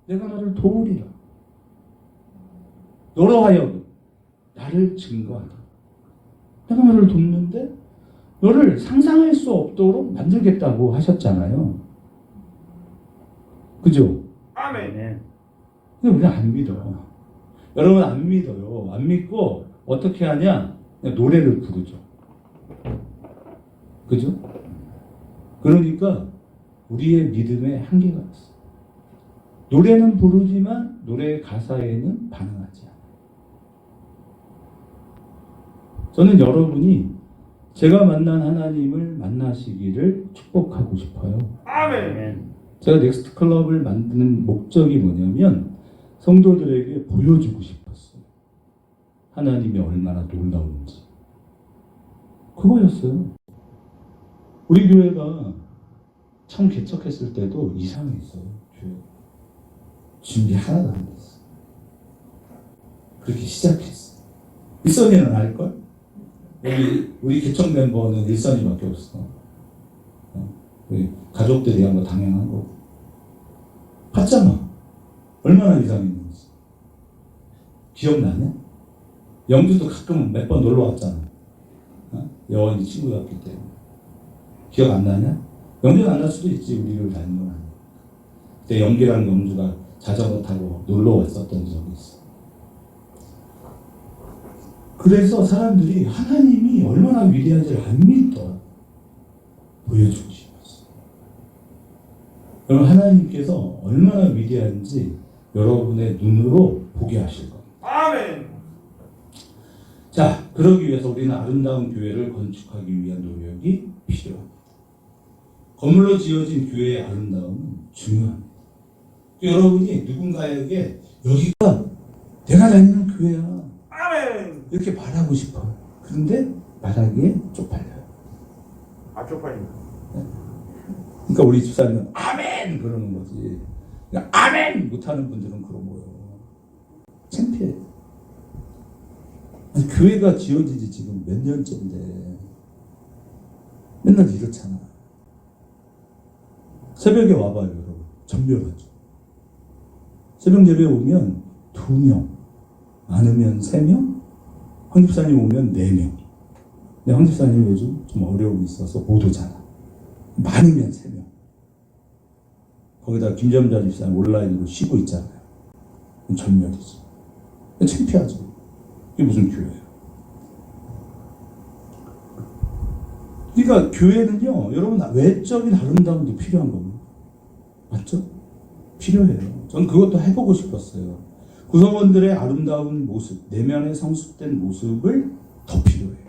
내가 너를 도우리라. 너로 하여금 나를 증거하라. 내가 너를 돕는데 너를 상상할 수 없도록 만들겠다고 하셨잖아요. 그죠? 아멘. 근데 우리는 안 믿어. 여러분 안 믿어요. 안 믿고 어떻게 하냐? 그냥 노래를 부르죠. 그죠? 그러니까 우리의 믿음에 한계가 있어. 노래는 부르지만 노래의 가사에는 반응하지 않아. 저는 여러분이 제가 만난 하나님을 만나시기를 축복하고 싶어요. 아멘. 제가 넥스트 클럽을 만드는 목적이 뭐냐면 성도들에게 보여주고 싶었어요. 하나님이 얼마나 놀라운지. 그거였어요. 우리 교회가 처음 개척했을 때도 이상했어요. 교회. 준비 하나도 안 됐어. 그렇게 시작했어. 일선이는 알걸? 우리 개척 멤버는 일선이밖에 없어. 우리 가족들이 한 거 당연한 거고. 봤잖아. 얼마나 이상했는지. 기억나냐? 영주도 가끔 몇 번 놀러 왔잖아. 여원이 친구였기 때문에. 기억 안 나냐? 영주는 안 날 수도 있지. 우리를 다니는 건 아니야. 그때 영기랑 영주가 자전거 타고 놀러 왔었던 적이 있어. 그래서 사람들이 하나님이 얼마나 위대한지를 안 믿더라. 보여주고 싶었어. 여러분, 하나님께서 얼마나 위대한지 여러분의 눈으로 보게 하실 겁니다. 아멘. 자, 그러기 위해서 우리는 아름다운 교회를 건축하기 위한 노력이 필요합니다. 건물로 지어진 교회의 아름다움은 중요합니다. 여러분이 누군가에게 여기가 내가 다니는 교회야. 아멘. 이렇게 말하고 싶어요. 그런데 말하기에 쪽팔려요. 쪽팔립니다. 그러니까 우리 집사님은 아멘 그러는 거지. 그냥 아멘 못하는 분들은 그런 거예요. 창피해. 아니, 교회가 지어지지 지금 몇 년째인데 맨날 이렇잖아. 새벽에 와봐요, 여러분. 전멸하죠. 새벽 예배 오면 2명, 많으면 3명, 황 집사님 오면 4명. 근데 황 집사님 요즘 좀 어려움이 있어서 못 오잖아. 많으면 3명. 거기다 김점자 집사님 온라인으로 쉬고 있잖아요. 전멸이지. 창피하죠. 이게 무슨 교회예요? 그러니까 교회는요, 여러분 외적인 아름다움도 필요한 겁니다. 맞죠? 필요해요. 저는 그것도 해보고 싶었어요. 구성원들의 아름다운 모습, 내면의 성숙된 모습을 더 필요해요.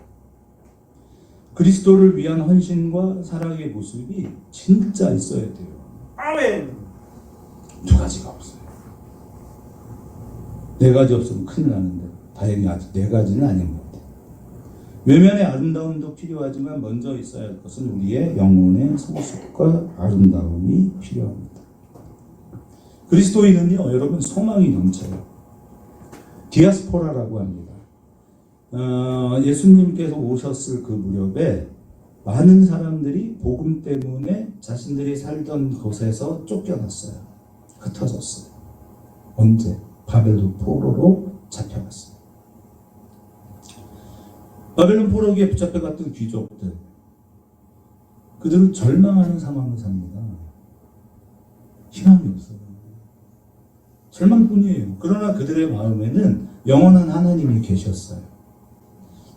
그리스도를 위한 헌신과 사랑의 모습이 진짜 있어야 돼요. 아멘. 2가지가 없어요. 4가지 없으면 큰일 나는데 다행히 아직 4가지는 아닌 것 같아요. 외면의 아름다움도 필요하지만 먼저 있어야 할 것은 우리의 영혼의 성숙과 아름다움이 필요합니다. 그리스도인은요, 여러분 소망이 넘쳐요. 디아스포라라고 합니다. 예수님께서 오셨을 그 무렵에 많은 사람들이 복음 때문에 자신들이 살던 곳에서 쫓겨났어요. 흩어졌어요. 언제? 바벨론 포로로 잡혀갔어요. 바벨론 포로기에 붙잡혀갔던 귀족들, 그들은 절망하는 상황을 삽니다. 희망이 없어요. 절망뿐이에요. 그러나 그들의 마음에는 영원한 하나님이 계셨어요.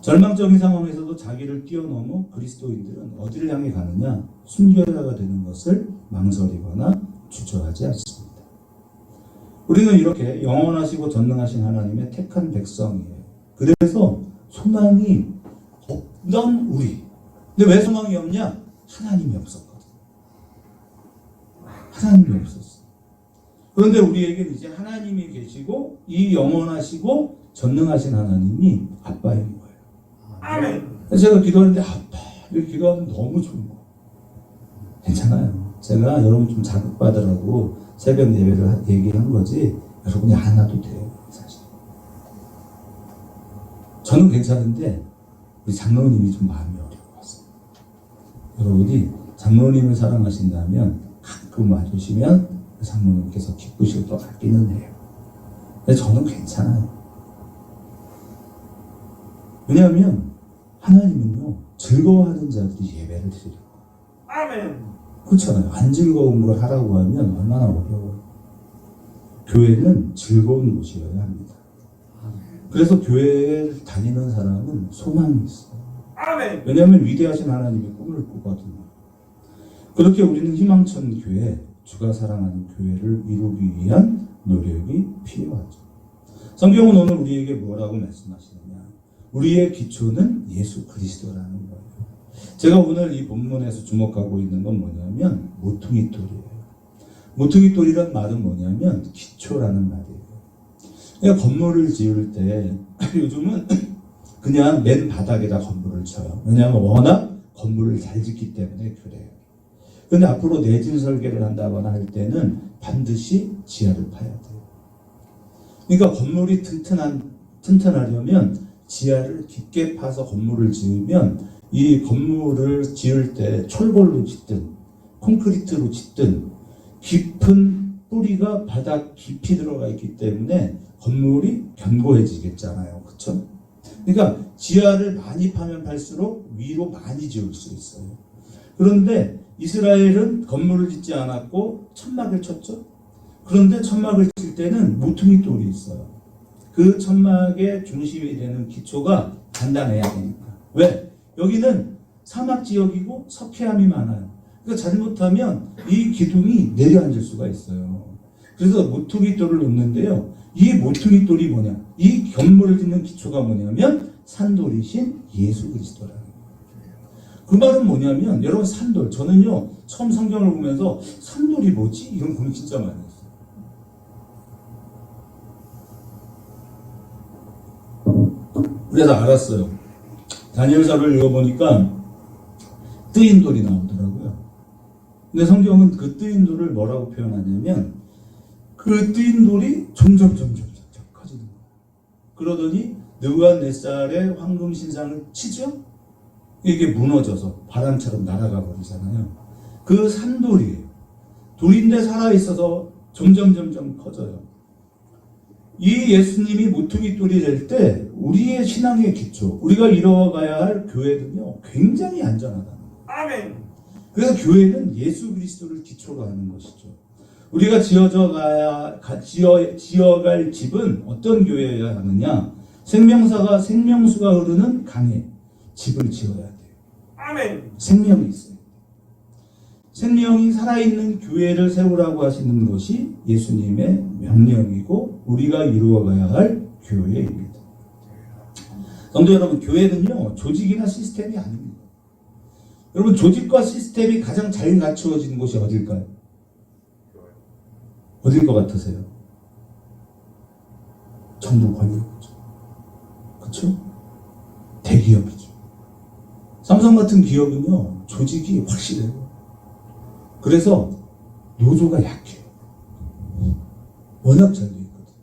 절망적인 상황에서도 자기를 뛰어넘어 그리스도인들은 어디를 향해 가느냐? 순교자가 되는 것을 망설이거나 주저하지 않습니다. 우리는 이렇게 영원하시고 전능하신 하나님의 택한 백성이에요. 그래서 소망이 없던 우리. 근데 왜 소망이 없냐? 하나님이 없었거든. 하나님이 없었어. 그런데 우리에게는 이제 하나님이 계시고 이 영원하시고 전능하신 하나님이 아빠인 거예요. 아멘. 제가 기도하는데 아빠 이렇게 기도하면 너무 좋은 거예요. 괜찮아요. 제가 여러분 좀 자극받으라고 새벽 예배를 얘기한 거지 여러분이 안 와도 돼요. 사실 저는 괜찮은데 우리 장로님이 좀 마음이 어려워서 여러분이 장로님을 사랑하신다면 가끔 와주시면 장로님께서 기쁘실 것 같기는 해요. 근데 저는 괜찮아요. 왜냐하면 하나님은요 즐거워하는 자들이 예배를 드려요. 아멘. 그렇잖아요. 안 즐거운 걸 하라고 하면 얼마나 어려워요. 교회는 즐거운 곳이어야 합니다. 그래서 교회를 다니는 사람은 소망이 있어요. 아멘. 왜냐하면 위대하신 하나님의 꿈을 꿈을 꾸거든요. 그렇게 우리는 희망천 교회, 주가 사랑하는 교회를 이루기 위한 노력이 필요하죠. 성경은 오늘 우리에게 뭐라고 말씀하시느냐? 우리의 기초는 예수 그리스도라는 거예요. 제가 오늘 이 본문에서 주목하고 있는 건 뭐냐면 모퉁이돌이에요. 모퉁이돌이란 말은 뭐냐면 기초라는 말이에요. 그러니까 건물을 지을 때 요즘은 그냥 맨 바닥에다 건물을 쳐요. 왜냐하면 워낙 건물을 잘 짓기 때문에 그래요. 그런데 앞으로 내진 설계를 한다거나 할 때는 반드시 지하를 파야 돼요. 그러니까 건물이 튼튼하려면 지하를 깊게 파서 건물을 지으면 이 건물을 지을 때 철골로 짓든 콘크리트로 짓든 깊은 뿌리가 바닥 깊이 들어가 있기 때문에 건물이 견고해지겠잖아요. 그렇죠? 그러니까 지하를 많이 파면 팔수록 위로 많이 지을 수 있어요. 그런데 이스라엘은 건물을 짓지 않았고 천막을 쳤죠. 그런데 천막을 칠 때는 모퉁이돌이 있어요. 그 천막의 중심이 되는 기초가 단단해야 되니까. 왜? 여기는 사막 지역이고 석회암이 많아요. 그러니까 잘못하면 이 기둥이 내려앉을 수가 있어요. 그래서 모퉁이돌을 놓는데요. 이 모퉁이돌이 뭐냐? 이 건물을 짓는 기초가 뭐냐면 산돌이신 예수 그리스도라는 거예요. 그 말은 뭐냐면 여러분 산돌, 저는요 처음 성경을 보면서 산돌이 뭐지? 이런 고민 진짜 많이 했어요. 그래서 알았어요. 다니엘서를 읽어보니까 뜨인 돌이 나오더라고요. 근데 성경은 그 뜨인 돌을 뭐라고 표현하냐면 그 뜨인 돌이 점점 커지는 거예요. 그러더니 느부갓네살의 황금 신상을 치죠? 이게 무너져서 바람처럼 날아가 버리잖아요. 그 산돌이에요. 돌인데 살아있어서 점점 커져요. 이 예수님이 모퉁이돌이 될 때 우리의 신앙의 기초, 우리가 이뤄가야 할 교회는요 굉장히 안전하다는 거예요. 아멘. 그래서 교회는 예수 그리스도를 기초로 하는 것이죠. 우리가 지어갈 집은 어떤 교회여야 하느냐? 생명수가 흐르는 강에 집을 지어야 돼요. 아멘. 생명이 있어요. 생명이 살아있는 교회를 세우라고 하시는 것이 예수님의 명령이고 우리가 이루어가야 할 교회입니다. 성도 여러분, 교회는요 조직이나 시스템이 아닙니다. 여러분, 조직과 시스템이 가장 잘 갖추어진 곳이 어딜까요? 어딜 것 같으세요? 정부 권력이죠. 그렇죠? 대기업이죠. 삼성 같은 기업은요 조직이 확실해요. 그래서 노조가 약해요. 워낙 잘 돼 있거든요.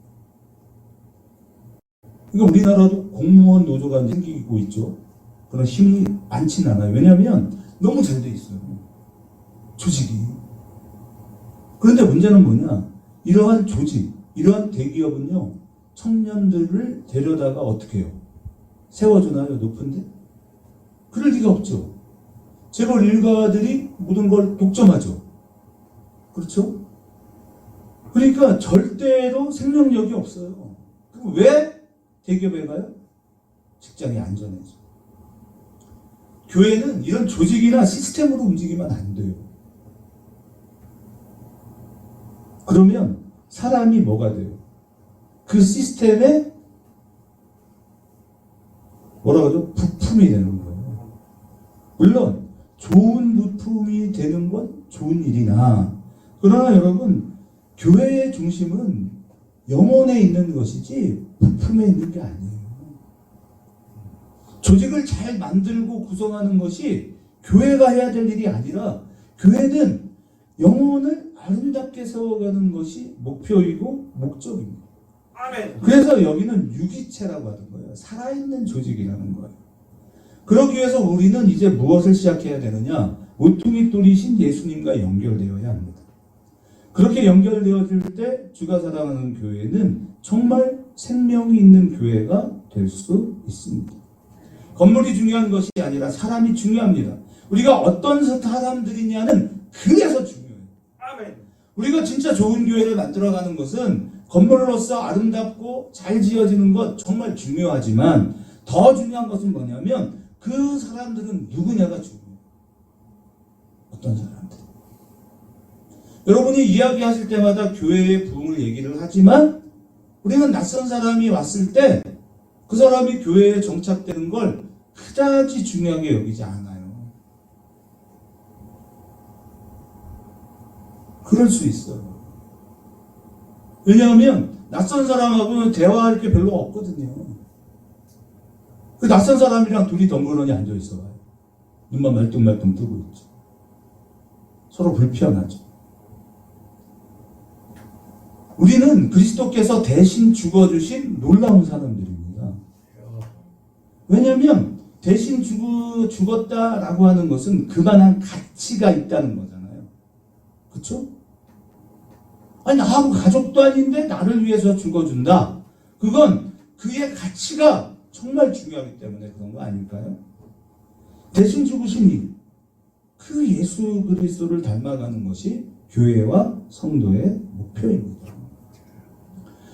그러니까 우리나라도 공무원 노조가 생기고 있죠. 그런 힘이 많지는 않아요. 왜냐하면 너무 잘 돼 있어요. 조직이. 그런데 문제는 뭐냐? 이러한 조직, 이러한 대기업은요 청년들을 데려다가 어떻게 해요? 세워주나요? 높은데? 그럴 리가 없죠. 재벌 일가들이 모든 걸 독점하죠. 그렇죠? 그러니까 절대로 생명력이 없어요. 그럼 왜 대기업에 가요? 직장이 안전해져. 교회는 이런 조직이나 시스템으로 움직이면 안 돼요. 그러면 사람이 뭐가 돼요? 그 시스템에 뭐라고 하죠? 부품이 되는 거예요. 물론 좋은 부품이 되는 건 좋은 일이나, 그러나 여러분, 교회의 중심은 영혼에 있는 것이지 부품에 있는 게 아니에요. 조직을 잘 만들고 구성하는 것이 교회가 해야 될 일이 아니라, 교회는 영혼을 아름답게 세워가는 것이 목표이고 목적입니다. 아멘. 그래서 여기는 유기체라고 하는 거예요. 살아있는 조직이라는 거예요. 그러기 위해서 우리는 이제 무엇을 시작해야 되느냐? 모퉁이돌이신 예수님과 연결되어야 합니다. 그렇게 연결되어질 때 주가 사랑하는 교회는 정말 생명이 있는 교회가 될 수 있습니다. 건물이 중요한 것이 아니라 사람이 중요합니다. 우리가 어떤 사람들이냐는 그래서 중요해요. 아멘. 우리가 진짜 좋은 교회를 만들어가는 것은 건물로서 아름답고 잘 지어지는 것 정말 중요하지만 더 중요한 것은 뭐냐면 그 사람들은 누구냐가 중요해요. 여러분이 이야기하실 때마다 교회의 부흥을 얘기를 하지만 우리는 낯선 사람이 왔을 때 그 사람이 교회에 정착되는 걸 그다지 중요하게 여기지 않아요. 그럴 수 있어요. 왜냐하면 낯선 사람하고는 대화할 게 별로 없거든요. 그 낯선 사람이랑 둘이 덩그러니 앉아 있어봐요. 눈만 말뚱말뚱 뜨고 있죠. 서로 불편하죠. 우리는 그리스도께서 대신 죽어주신 놀라운 사람들입니다. 왜냐하면 대신 죽었다라고 하는 것은 그만한 가치가 있다는 거잖아요. 그렇죠? 아니 나하고 가족도 아닌데 나를 위해서 죽어준다. 그건 그의 가치가 정말 중요하기 때문에 그런 거 아닐까요? 대신 죽으신 이 그 예수 그리스도를 닮아가는 것이 교회와 성도의 목표입니다.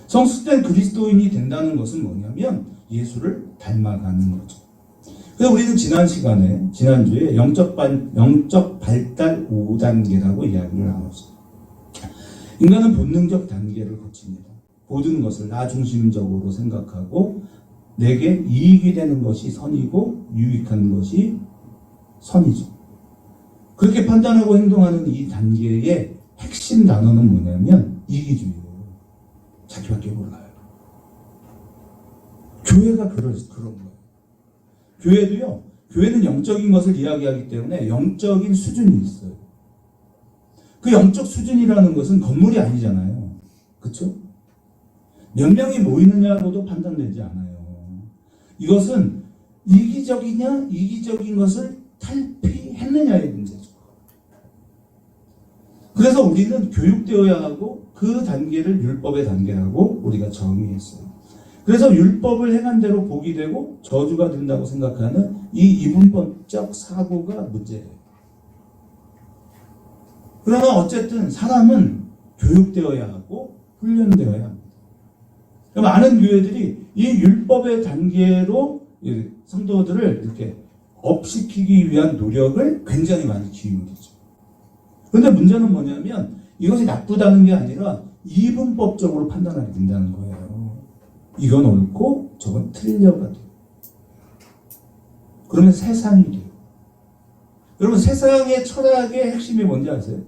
성숙된 그리스도인이 된다는 것은 뭐냐면 예수를 닮아가는 거죠. 그래서 우리는 지난주에 영적 발달 5단계라고 이야기를 나눴어요. 인간은 본능적 단계를 거칩니다. 모든 것을 나 중심적으로 생각하고 내게 이익이 되는 것이 선이고 유익한 것이 선이죠. 그렇게 판단하고 행동하는 이 단계의 핵심 단어는 뭐냐면 이기주의예요. 자기밖에 몰라요. 교회가 그런 거예요. 교회도요. 교회는 영적인 것을 이야기하기 때문에 영적인 수준이 있어요. 그 영적 수준이라는 것은 건물이 아니잖아요. 그렇죠? 몇 명이 모이느냐로도 판단되지 않아요. 이것은 이기적이냐 이기적인 것을 탈피했느냐의 문제죠. 그래서 우리는 교육되어야 하고 그 단계를 율법의 단계라고 우리가 정의했어요. 그래서 율법을 행한 대로 복이 되고 저주가 된다고 생각하는 이 이분법적 사고가 문제예요. 그러나 어쨌든 사람은 교육되어야 하고 훈련되어야 합니다. 많은 교회들이 이 율법의 단계로 성도들을 이렇게 업시키기 위한 노력을 굉장히 많이 기울이죠. 그런데 문제는 뭐냐면 이것이 나쁘다는 게 아니라 이분법적으로 판단하게 된다는 거예요. 이건 옳고 저건 틀려가 돼요. 그러면 세상이 돼요. 여러분 세상의 철학의 핵심이 뭔지 아세요?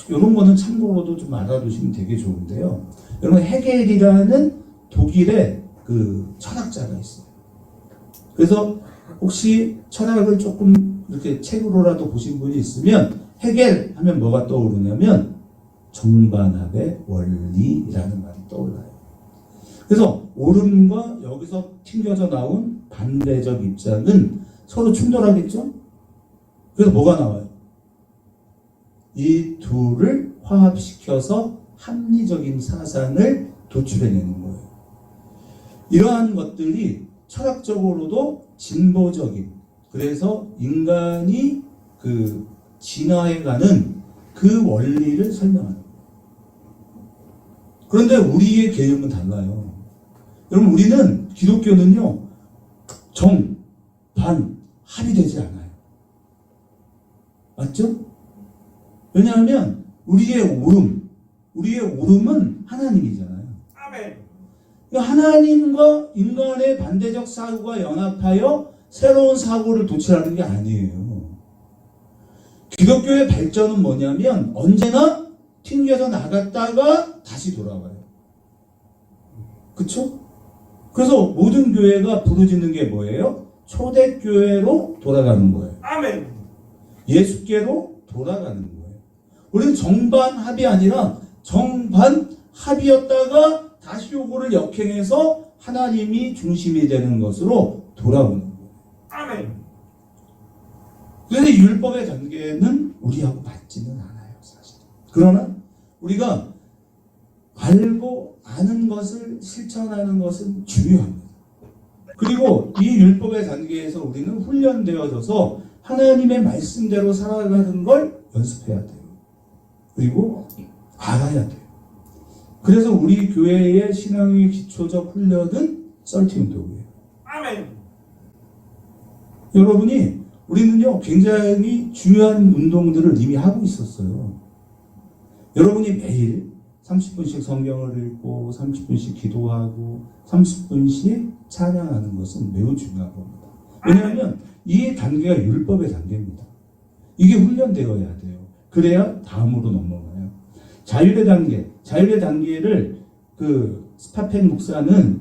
이런 거는 참고로도 좀 알아두시면 되게 좋은데요. 여러분 헤겔이라는 독일의 그 철학자가 있어요. 그래서 혹시 철학을 조금 이렇게 책으로라도 보신 분이 있으면 헤겔 하면 뭐가 떠오르냐면 정반합의 원리라는 말이 떠올라요. 그래서 옳음과 여기서 튕겨져 나온 반대적 입장은 서로 충돌하겠죠? 그래서 뭐가 나와요? 이 둘을 화합시켜서 합리적인 사상을 도출해내는 거예요. 이러한 것들이 철학적으로도 진보적인, 그래서 인간이 그 진화해가는 그 원리를 설명하는 거예요. 그런데 우리의 개념은 달라요. 여러분 우리는 기독교는요 정, 반, 합이 되지 않아요. 맞죠? 왜냐하면 우리의 오름은 하나님이잖아요. 아멘. 하나님과 인간의 반대적 사고가 연합하여 새로운 사고를 도출하는 게 아니에요. 기독교의 발전은 뭐냐면 언제나 튕겨서 나갔다가 다시 돌아와요. 그쵸? 그래서 모든 교회가 부르짖는 게 뭐예요? 초대교회로 돌아가는 거예요. 아멘. 예수께로 돌아가는 거예요. 우리는 정반합이 아니라 정반합이었다가 다시 요거를 역행해서 하나님이 중심이 되는 것으로 돌아오는 거예요. 아멘. 그래서 율법의 단계는 우리하고 맞지는 않아요, 사실. 그러나 우리가 알고 아는 것을 실천하는 것은 중요합니다. 그리고 이 율법의 단계에서 우리는 훈련되어져서 하나님의 말씀대로 살아가는 걸 연습해야 돼요. 그리고 알아야 돼요. 그래서 우리 교회의 신앙의 기초적 훈련은 썰티 운동이에요. 아멘. 여러분이 우리는요, 굉장히 중요한 운동들을 이미 하고 있었어요. 여러분이 매일 30분씩 성경을 읽고 30분씩 기도하고 30분씩 찬양하는 것은 매우 중요한 겁니다. 왜냐하면 이 단계가 율법의 단계입니다. 이게 훈련되어야 돼요. 그래야 다음으로 넘어가요. 자율의 단계를 그 스파펜 목사는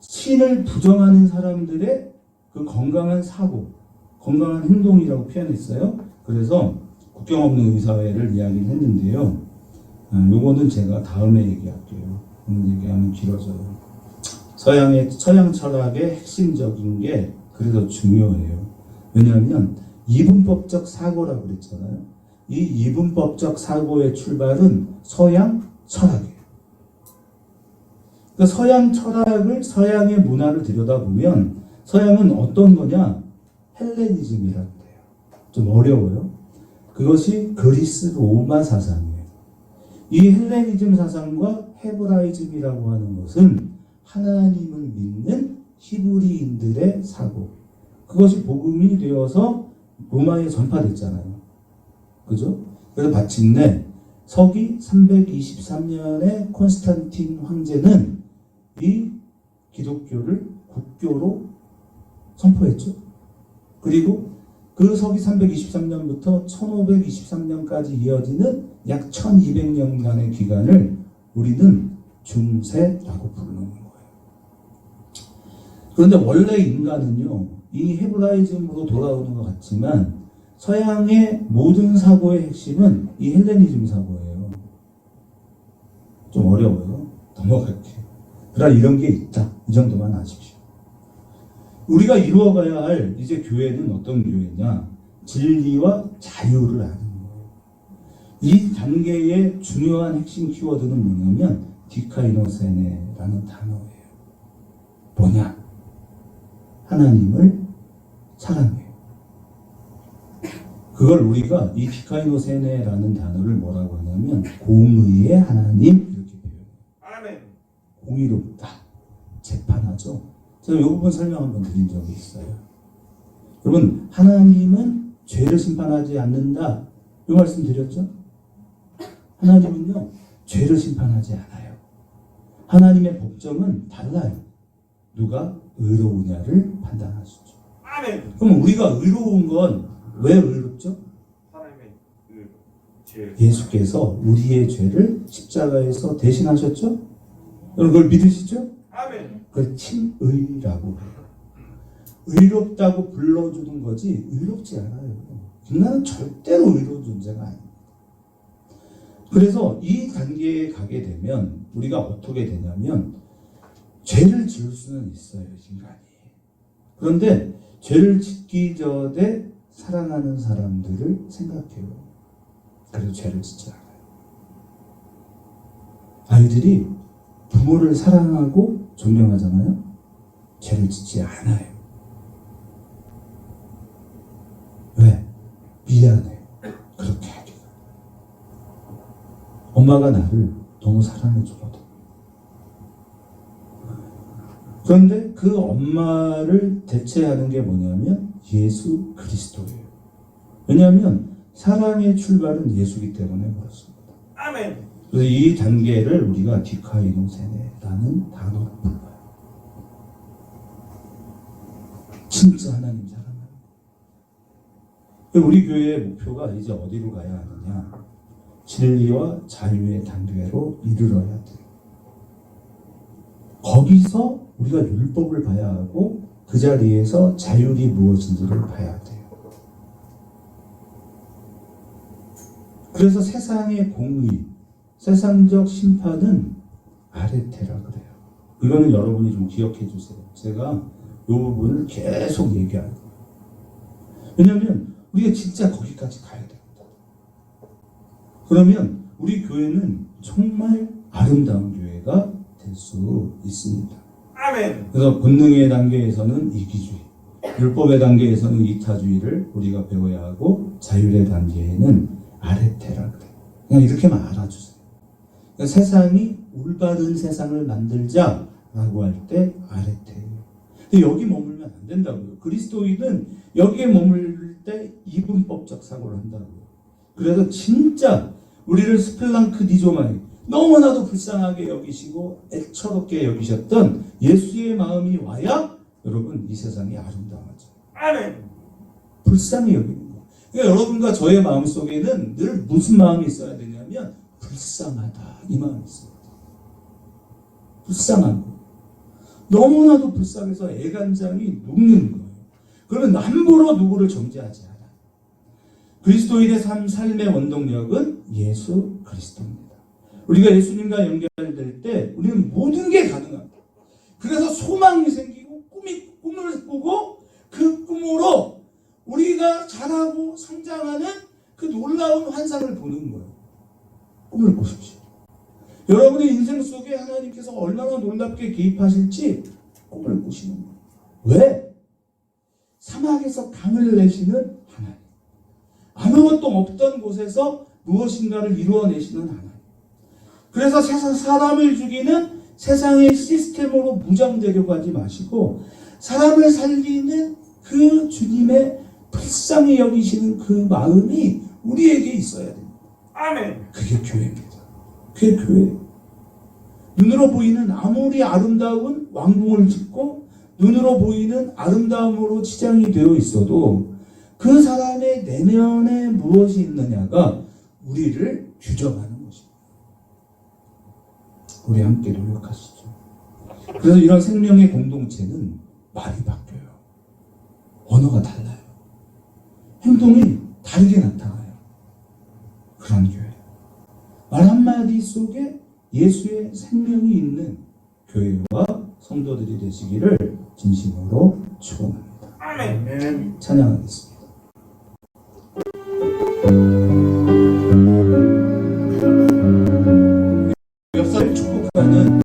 신을 부정하는 사람들의 그 건강한 사고, 건강한 행동이라고 표현했어요. 그래서 국경 없는 의사회를 이야기를 했는데요. 요거는 제가 다음에 얘기할게요. 오늘 얘기하면 길어져요. 서양 철학의 핵심적인 게 그래서 중요해요. 왜냐하면 이분법적 사고라고 그랬잖아요. 이 이분법적 사고의 출발은 서양 철학이에요. 그러니까 서양 철학을, 서양의 문화를 들여다보면 서양은 어떤 거냐? 헬레니즘이라고 해요. 좀 어려워요. 그것이 그리스 로마 사상이에요. 이 헬레니즘 사상과 헤브라이즘이라고 하는 것은 하나님을 믿는 히브리인들의 사고. 그것이 복음이 되어서 로마에 전파됐잖아요. 그죠? 그래서 마침내 서기 323년에 콘스탄틴 황제는 이 기독교를 국교로 선포했죠. 그리고 그 서기 323년부터 1523년까지 이어지는 약 1200년간의 기간을 우리는 중세라고 부르는 거예요. 그런데 원래 인간은요, 이 헤브라이즘으로 돌아오는 것 같지만 서양의 모든 사고의 핵심은 이 헬레니즘 사고예요. 좀 어려워요. 넘어갈게요. 그러나 이런 게 있다. 이 정도만 아십시오. 우리가 이루어가야 할 이제 교회는 어떤 교회냐? 진리와 자유를 아는 거예요. 이 단계의 중요한 핵심 키워드는 뭐냐면 디카이노세네라는 단어예요. 뭐냐? 하나님을 사랑해요. 그걸 우리가 이 디카이노세네라는 단어를 뭐라고 하냐면 공의의 하나님 이렇게 표현해요. 아멘. 공의롭다. 재판하죠. 제가 이 부분 설명 한번 드린 적이 있어요. 여러분, 하나님은 죄를 심판하지 않는다. 이 말씀 드렸죠? 하나님은요, 죄를 심판하지 않아요. 하나님의 법정은 달라요. 누가 의로우냐를 판단하시죠. 아멘. 그럼 우리가 의로운 건 왜 의롭죠? 하나님의 그 죄. 예수께서 우리의 죄를 십자가에서 대신하셨죠? 여러분 그걸 믿으시죠? 아멘. 그걸 친의라고 해요. 의롭다고 불러주는 거지 의롭지 않아요. 인간은 절대로 의로운 존재가 아닙니다. 그래서 이 단계에 가게 되면 우리가 어떻게 되냐면 죄를 지을 수는 있어요, 인간이. 그런데 죄를 짓기 전에 사랑하는 사람들을 생각해요. 그래서 죄를 짓지 않아요. 아이들이 부모를 사랑하고 존경하잖아요. 죄를 짓지 않아요. 왜? 미안해요. 그렇게 하기가. 엄마가 나를 너무 사랑해주거든. 그런데 그 엄마를 대체하는 게 뭐냐면 예수 그리스도예요. 왜냐하면 사랑의 출발은 예수이기 때문에 그렇습니다. 아멘. 그래서 이 단계를 우리가 디카이노세네라는 단어로 불러요. 진짜 하나님 사랑하는 거예요. 우리 교회의 목표가 이제 어디로 가야 하느냐? 진리와 자유의 단계로 이르러야 돼요. 거기서 우리가 율법을 봐야 하고 그 자리에서 자율이 무엇인지를 봐야 돼요. 그래서 세상의 공의, 세상적 심판은 아레테라 그래요. 이거는 여러분이 좀 기억해 주세요. 제가 이 부분을 계속 얘기할 거예요. 왜냐하면 우리가 진짜 거기까지 가야 됩니다. 그러면 우리 교회는 정말 아름다운 교회가 될 수 있습니다. 아멘. 그래서 본능의 단계에서는 이기주의, 율법의 단계에서는 이타주의를 우리가 배워야 하고 자율의 단계에는 아레테라 그래요. 그냥 이렇게만 알아주세요. 그러니까 세상이 올바른 세상을 만들자라고 할 때 아레테예요. 근데 여기 머물면 하면 안 된다고요. 그리스도인은 여기에 머물 때 이분법적 사고를 한다고요. 그래서 진짜 우리를 스펠랑크 니조마이 너무나도 불쌍하게 여기시고 애처롭게 여기셨던 예수의 마음이 와야 여러분 이 세상이 아름다워져. 아멘. 불쌍히 여기는 거. 그러니까 여러분과 저의 마음속에는 늘 무슨 마음이 있어야 되냐면 불쌍하다 이 마음이 있어요. 불쌍한 거. 너무나도 불쌍해서 애간장이 녹는 거예요. 그러면 함부로 누구를 정죄하지 않아. 그리스도인의 삶의 원동력은 예수 그리스도입니다. 우리가 예수님과 연결될 때 우리는 모든 게 가능합니다. 그래서 소망이 생기고 꿈을 꾸고 그 꿈으로 우리가 자라고 성장하는 그 놀라운 환상을 보는 거예요. 꿈을 꾸십시오. 여러분의 인생 속에 하나님께서 얼마나 놀랍게 개입하실지 꿈을 꾸시는 거예요. 왜? 사막에서 강을 내시는 하나님. 아무것도 없던 곳에서 무엇인가를 이루어내시는 하나님. 그래서 사람을 죽이는 세상의 시스템으로 무장되려고 하지 마시고 사람을 살리는 그 주님의 불쌍히 여기시는 그 마음이 우리에게 있어야 됩니다. 아멘. 그게 교회입니다. 그게 교회예요. 눈으로 보이는 아무리 아름다운 왕궁을 짓고 눈으로 보이는 아름다움으로 치장이 되어 있어도 그 사람의 내면에 무엇이 있느냐가 우리를 규정하는 것입니다. 우리 함께 노력하시죠. 그래서 이런 생명의 공동체는 말이 바뀌어요. 언어가 달라요. 행동이 다르게 나타나요. 그런 교회. 말 한마디 속에 예수의 생명이 있는 교회와 성도들이 되시기를 진심으로 축원합니다. 아멘. 찬양하겠습니다. 옆사람 축복하는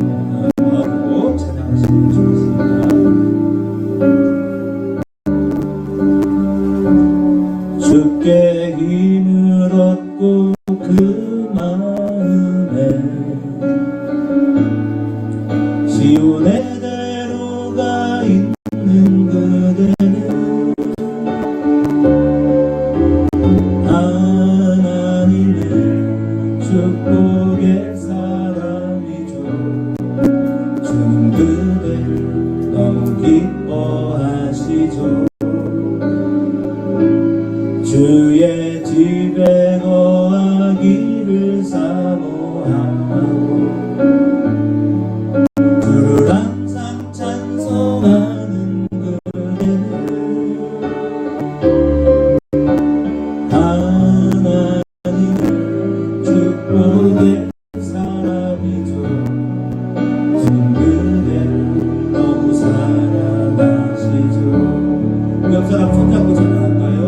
마음으로 찬양하시면 좋겠습니다. 주께 힘을 얻고 그 마음에 시온의 대로가 있는 그대는 하나님의 축복의 사람이죠. 주님 그대를 너무 기뻐하시죠. 주의 집에 거하기를 사모하고 주를 항상 찬송하는 그대는 하나님의 축복의 사람이죠. 주님 그대를 너무 사랑하시죠. 우리 옆 사람 손잡고 찬양할까요?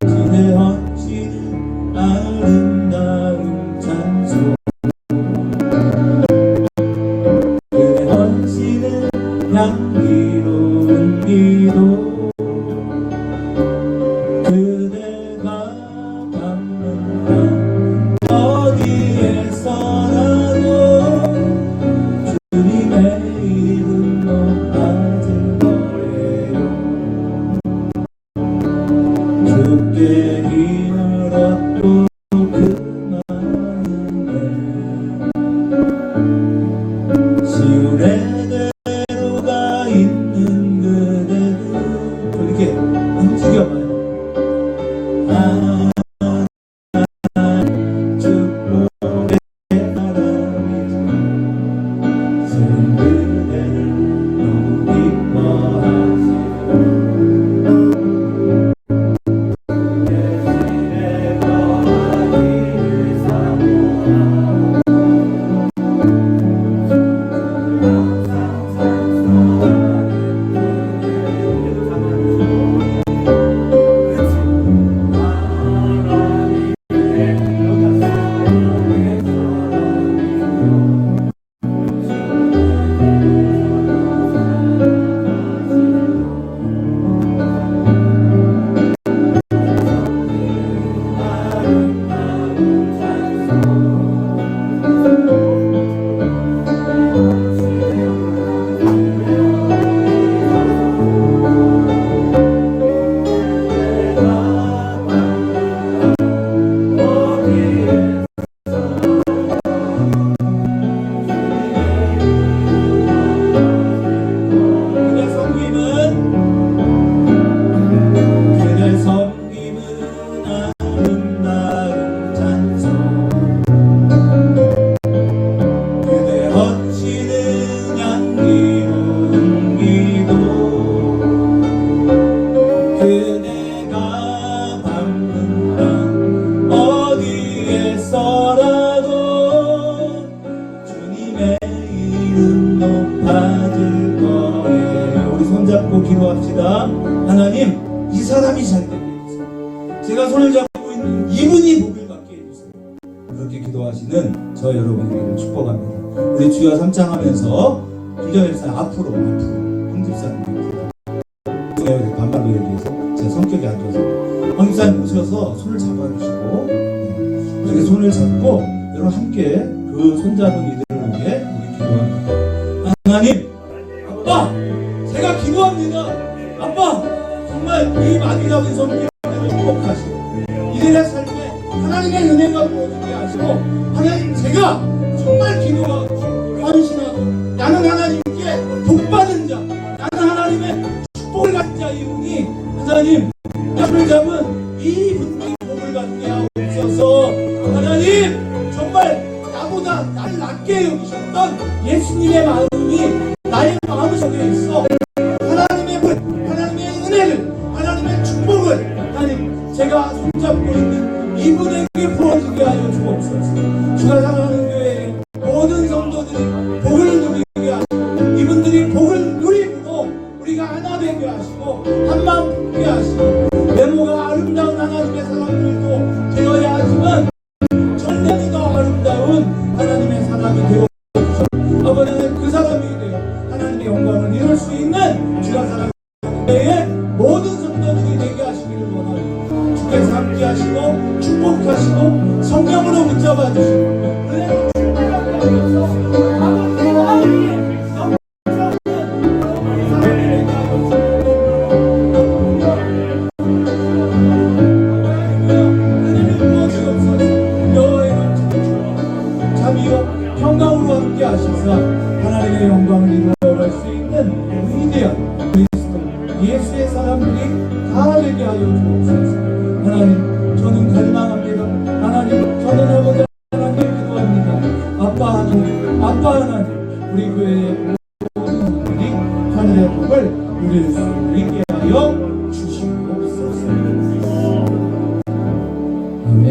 주의 헌신은 아름다운 찬송 그의 헌신은 향기로운 기도 그대가 갚는 어디에서라도 주님의 이름 높아질 거예요. 주께 힘을 얻고 그 마음에 시온의 대로가 있는 그대는 이렇게 움직여봐요. 축복의 사람이죠. 주님 그대를 너무 기뻐하시고 제가 손을 잡고 있는 이분이 복을 받게 해주세요. 그렇게 기도하시는 저 여러분에게 축복합니다. 우리 주여 삼창하면서 김정일 집사님 앞으로 황 집사님 반말로 얘기해서 제 성격이 안 좋아서 황 집사님 오셔서 손을 잡아주시고 이렇게 손을 잡고 여러분 함께 그 손잡은 이들을 위해 우리 기도합니다. 하나님, 아빠, 제가 기도합니다. 아빠, 정말 이 많이 잡은 손길을 축복하시고 이들의 삶에 하나님의 은혜가 부어지게 하시고 하나님, 제가 정말 기도하고 헌신하고 나는 하나님께 복받은 자, 나는 하나님의 축복을 갖은 자이오니 하나님, 손을 잡은 이 분들이 복을 받게 하옵소서. 하나님, 정말 나보다 나를 낮게 여기셨던 예수님의 마음이 나의 마음 속에 있어. 하나님의 복, 하나님의 은혜를, 하나님의 축복을 하나님, 제가 손잡고 있는 이분에게 부어지게 하여 주옵소서. 주가 사랑하는 교회의 모든 성도들이 복을 누리게 하시고 이분들이 복을 누리고 우리가 하나 되게 하시고 한마음 되게 하시고 외모가 아름다운 하나님의 사람들도 되어야 하지만 전쟁이 더 아름다운 하나님의 사람이 되어 주셔서 아버지는 그 사람이 되어 하나님의 영광을 이룰 수 있는 주가 사랑하는 교회의 모든 성도들이 되게 하시기를 원하고 주께서 함께 하시고 축복하시고 성령으로 붙잡아 주시고 은혜로 충만하게 하셔서 평강으로 함께 하시사 하나님의 영광을 이루어갈 수 있는 위대한 그리스도 예수의 사람들이 다 되게 하여 주옵소서. 하나님, 저는 갈망합니다. 하나님, 저는 아버지 하나님 기도합니다. 아빠 하나님, 우리 교회의 모든 분들이 하늘의 복을 누릴 수 있게 하여 주시옵소서. 아멘.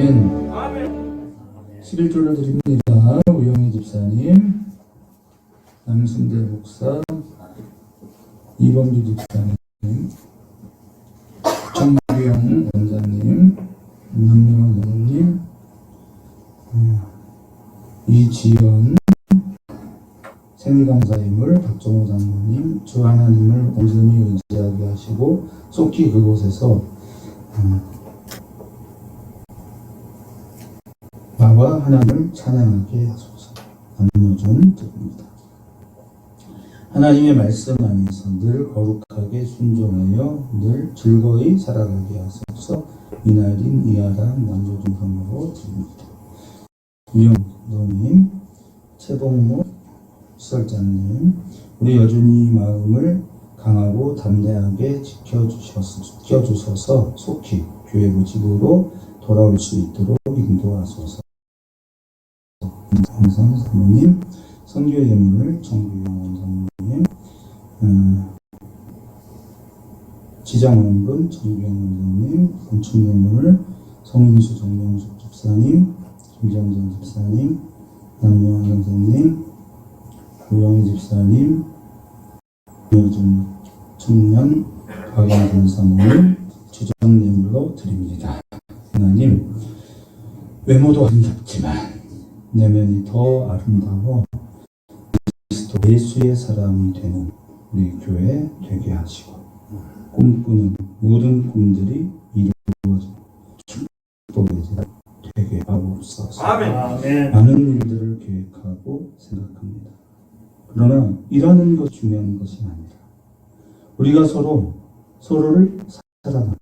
11조를 드립니다. 우영희 집사님, 남순대 목사, 이범규 집사님, 정규영 원장님, 남명원 원장님, 이지연 생리강사님을 박정호 장로님, 주 하나님을 온전히 의지하게 하시고 속히 그곳에서 나와 하나님을 찬양하게 하소서. 안노전 드립니다. 하나님의 말씀 안에서 늘 거룩하게 순종하여 늘 즐거이 살아가게 하소서. 이날인 이하단 남조중성으로 드립니다. 유영도님, 최봉모 수설자님, 우리 여준이 마음을 강하고 담대하게 지켜주셔서 속히 교회로 집으로 돌아올 수 있도록 인도하소서. 항상 사모님, 선교 예물을 정규영 원장님, 지장원분 정규영 원장님, 건축 예물을 성인수 정명숙 집사님, 김정진 집사님, 남명환 선생님, 우영희 집사님, 요즘 청년 박영준 사모님 주정 예물로 드립니다. 하나님, 외모도 아름답지만 내면이 더 아름다워 그리스도 예수의 사람이 되는 우리 교회 되게 하시고 꿈꾸는 모든 꿈들이 이루어지고 축복의 집 되게 하옵소서. 아멘. 많은 일들을 계획하고 생각합니다. 그러나 일하는 것이 중요한 것이 아니라 우리가 서로를 사랑하고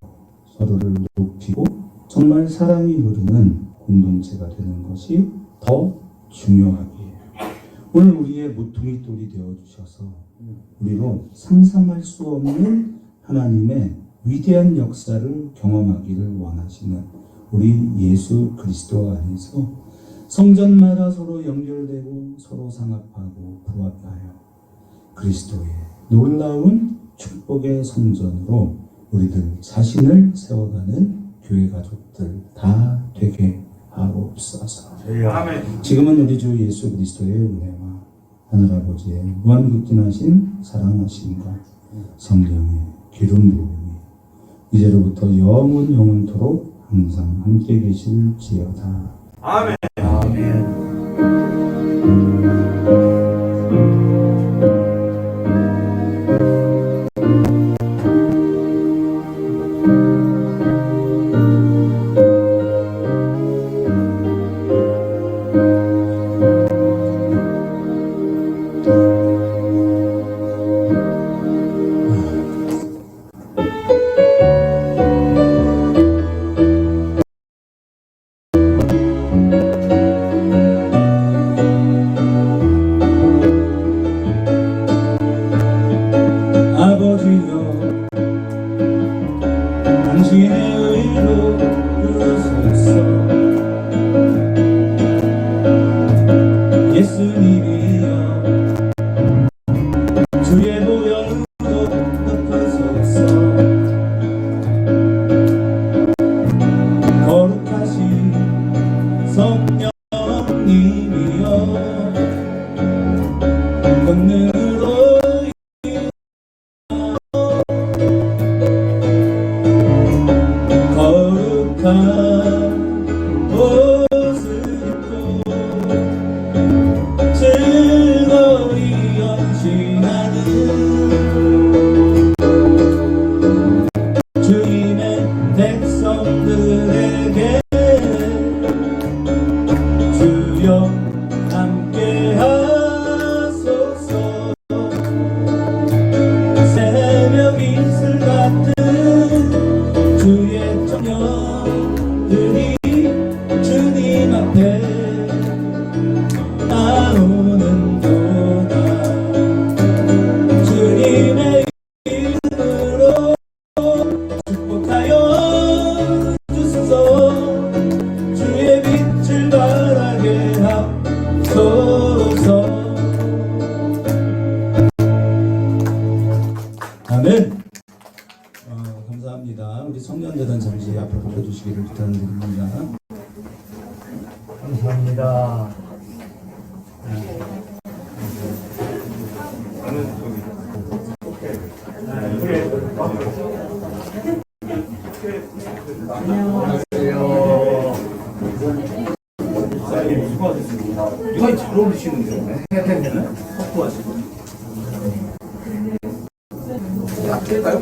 서로를 높이고 정말 사랑이 흐르는 공동체가 되는 것이 더 중요하기에 오늘 우리의 모퉁이 돌이 되어주셔서 우리로 상상할 수 없는 하나님의 위대한 역사를 경험하기를 원하시는 우리 예수 그리스도 안에서 성전마다 서로 연결되고 서로 상합하고 부합하여 그리스도의 놀라운 축복의 성전으로 우리들 자신을 세워가는 교회 가족들 다 되게 하옵소서. 아멘. 지금은 우리 주 예수 그리스도의 은혜와 하늘아버지의 무한극진하신 사랑하심과 성령의 기름 부음이 이제로부터 영원토록 항상 함께 계실지어다. 아멘. 아멘. 아버지여 당신의 의로 부르소서. 예수님이여 주의 보혈로 덮으소서. 거룩하신 성령님이여 권능으로 거룩한 옷을 입고 즐거이 연신하는 주님의 백성들에게 주여 함께 하소서. 새벽 이슬 같은 주의 청년들이 주님 앞에 나오는도다. 주님의 이름으로 축복하여 주소서. 주의 빛을 바라게 하소서. 아멘. 감사합니다. 우리 청년재단 잠시 앞으로 불러주시기를 부탁드립니다. 감사합니다. 이거 잘 어울리시는데요? 확보하시고. 할까요?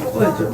확보했죠.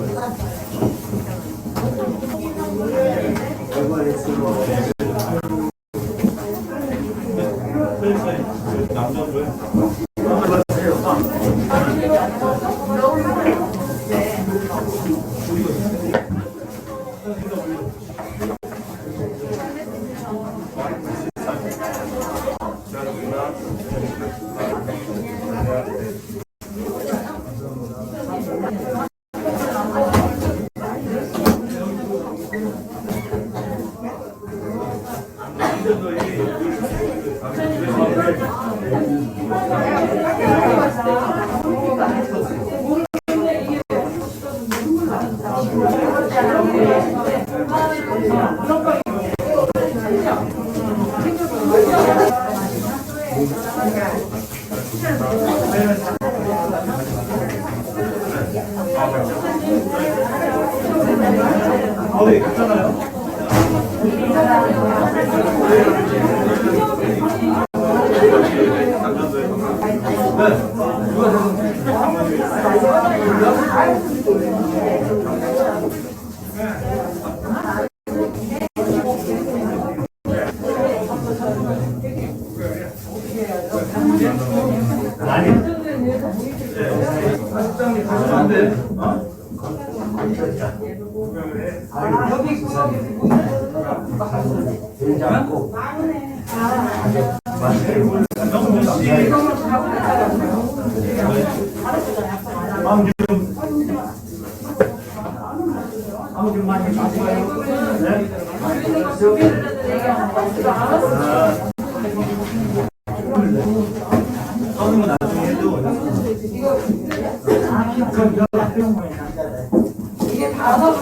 네, 괜찮아요. 사장님 가져간대. 되지 않고 아무 많이 마시고요. 네. 써는 건 나중에 해도 이게 다 하고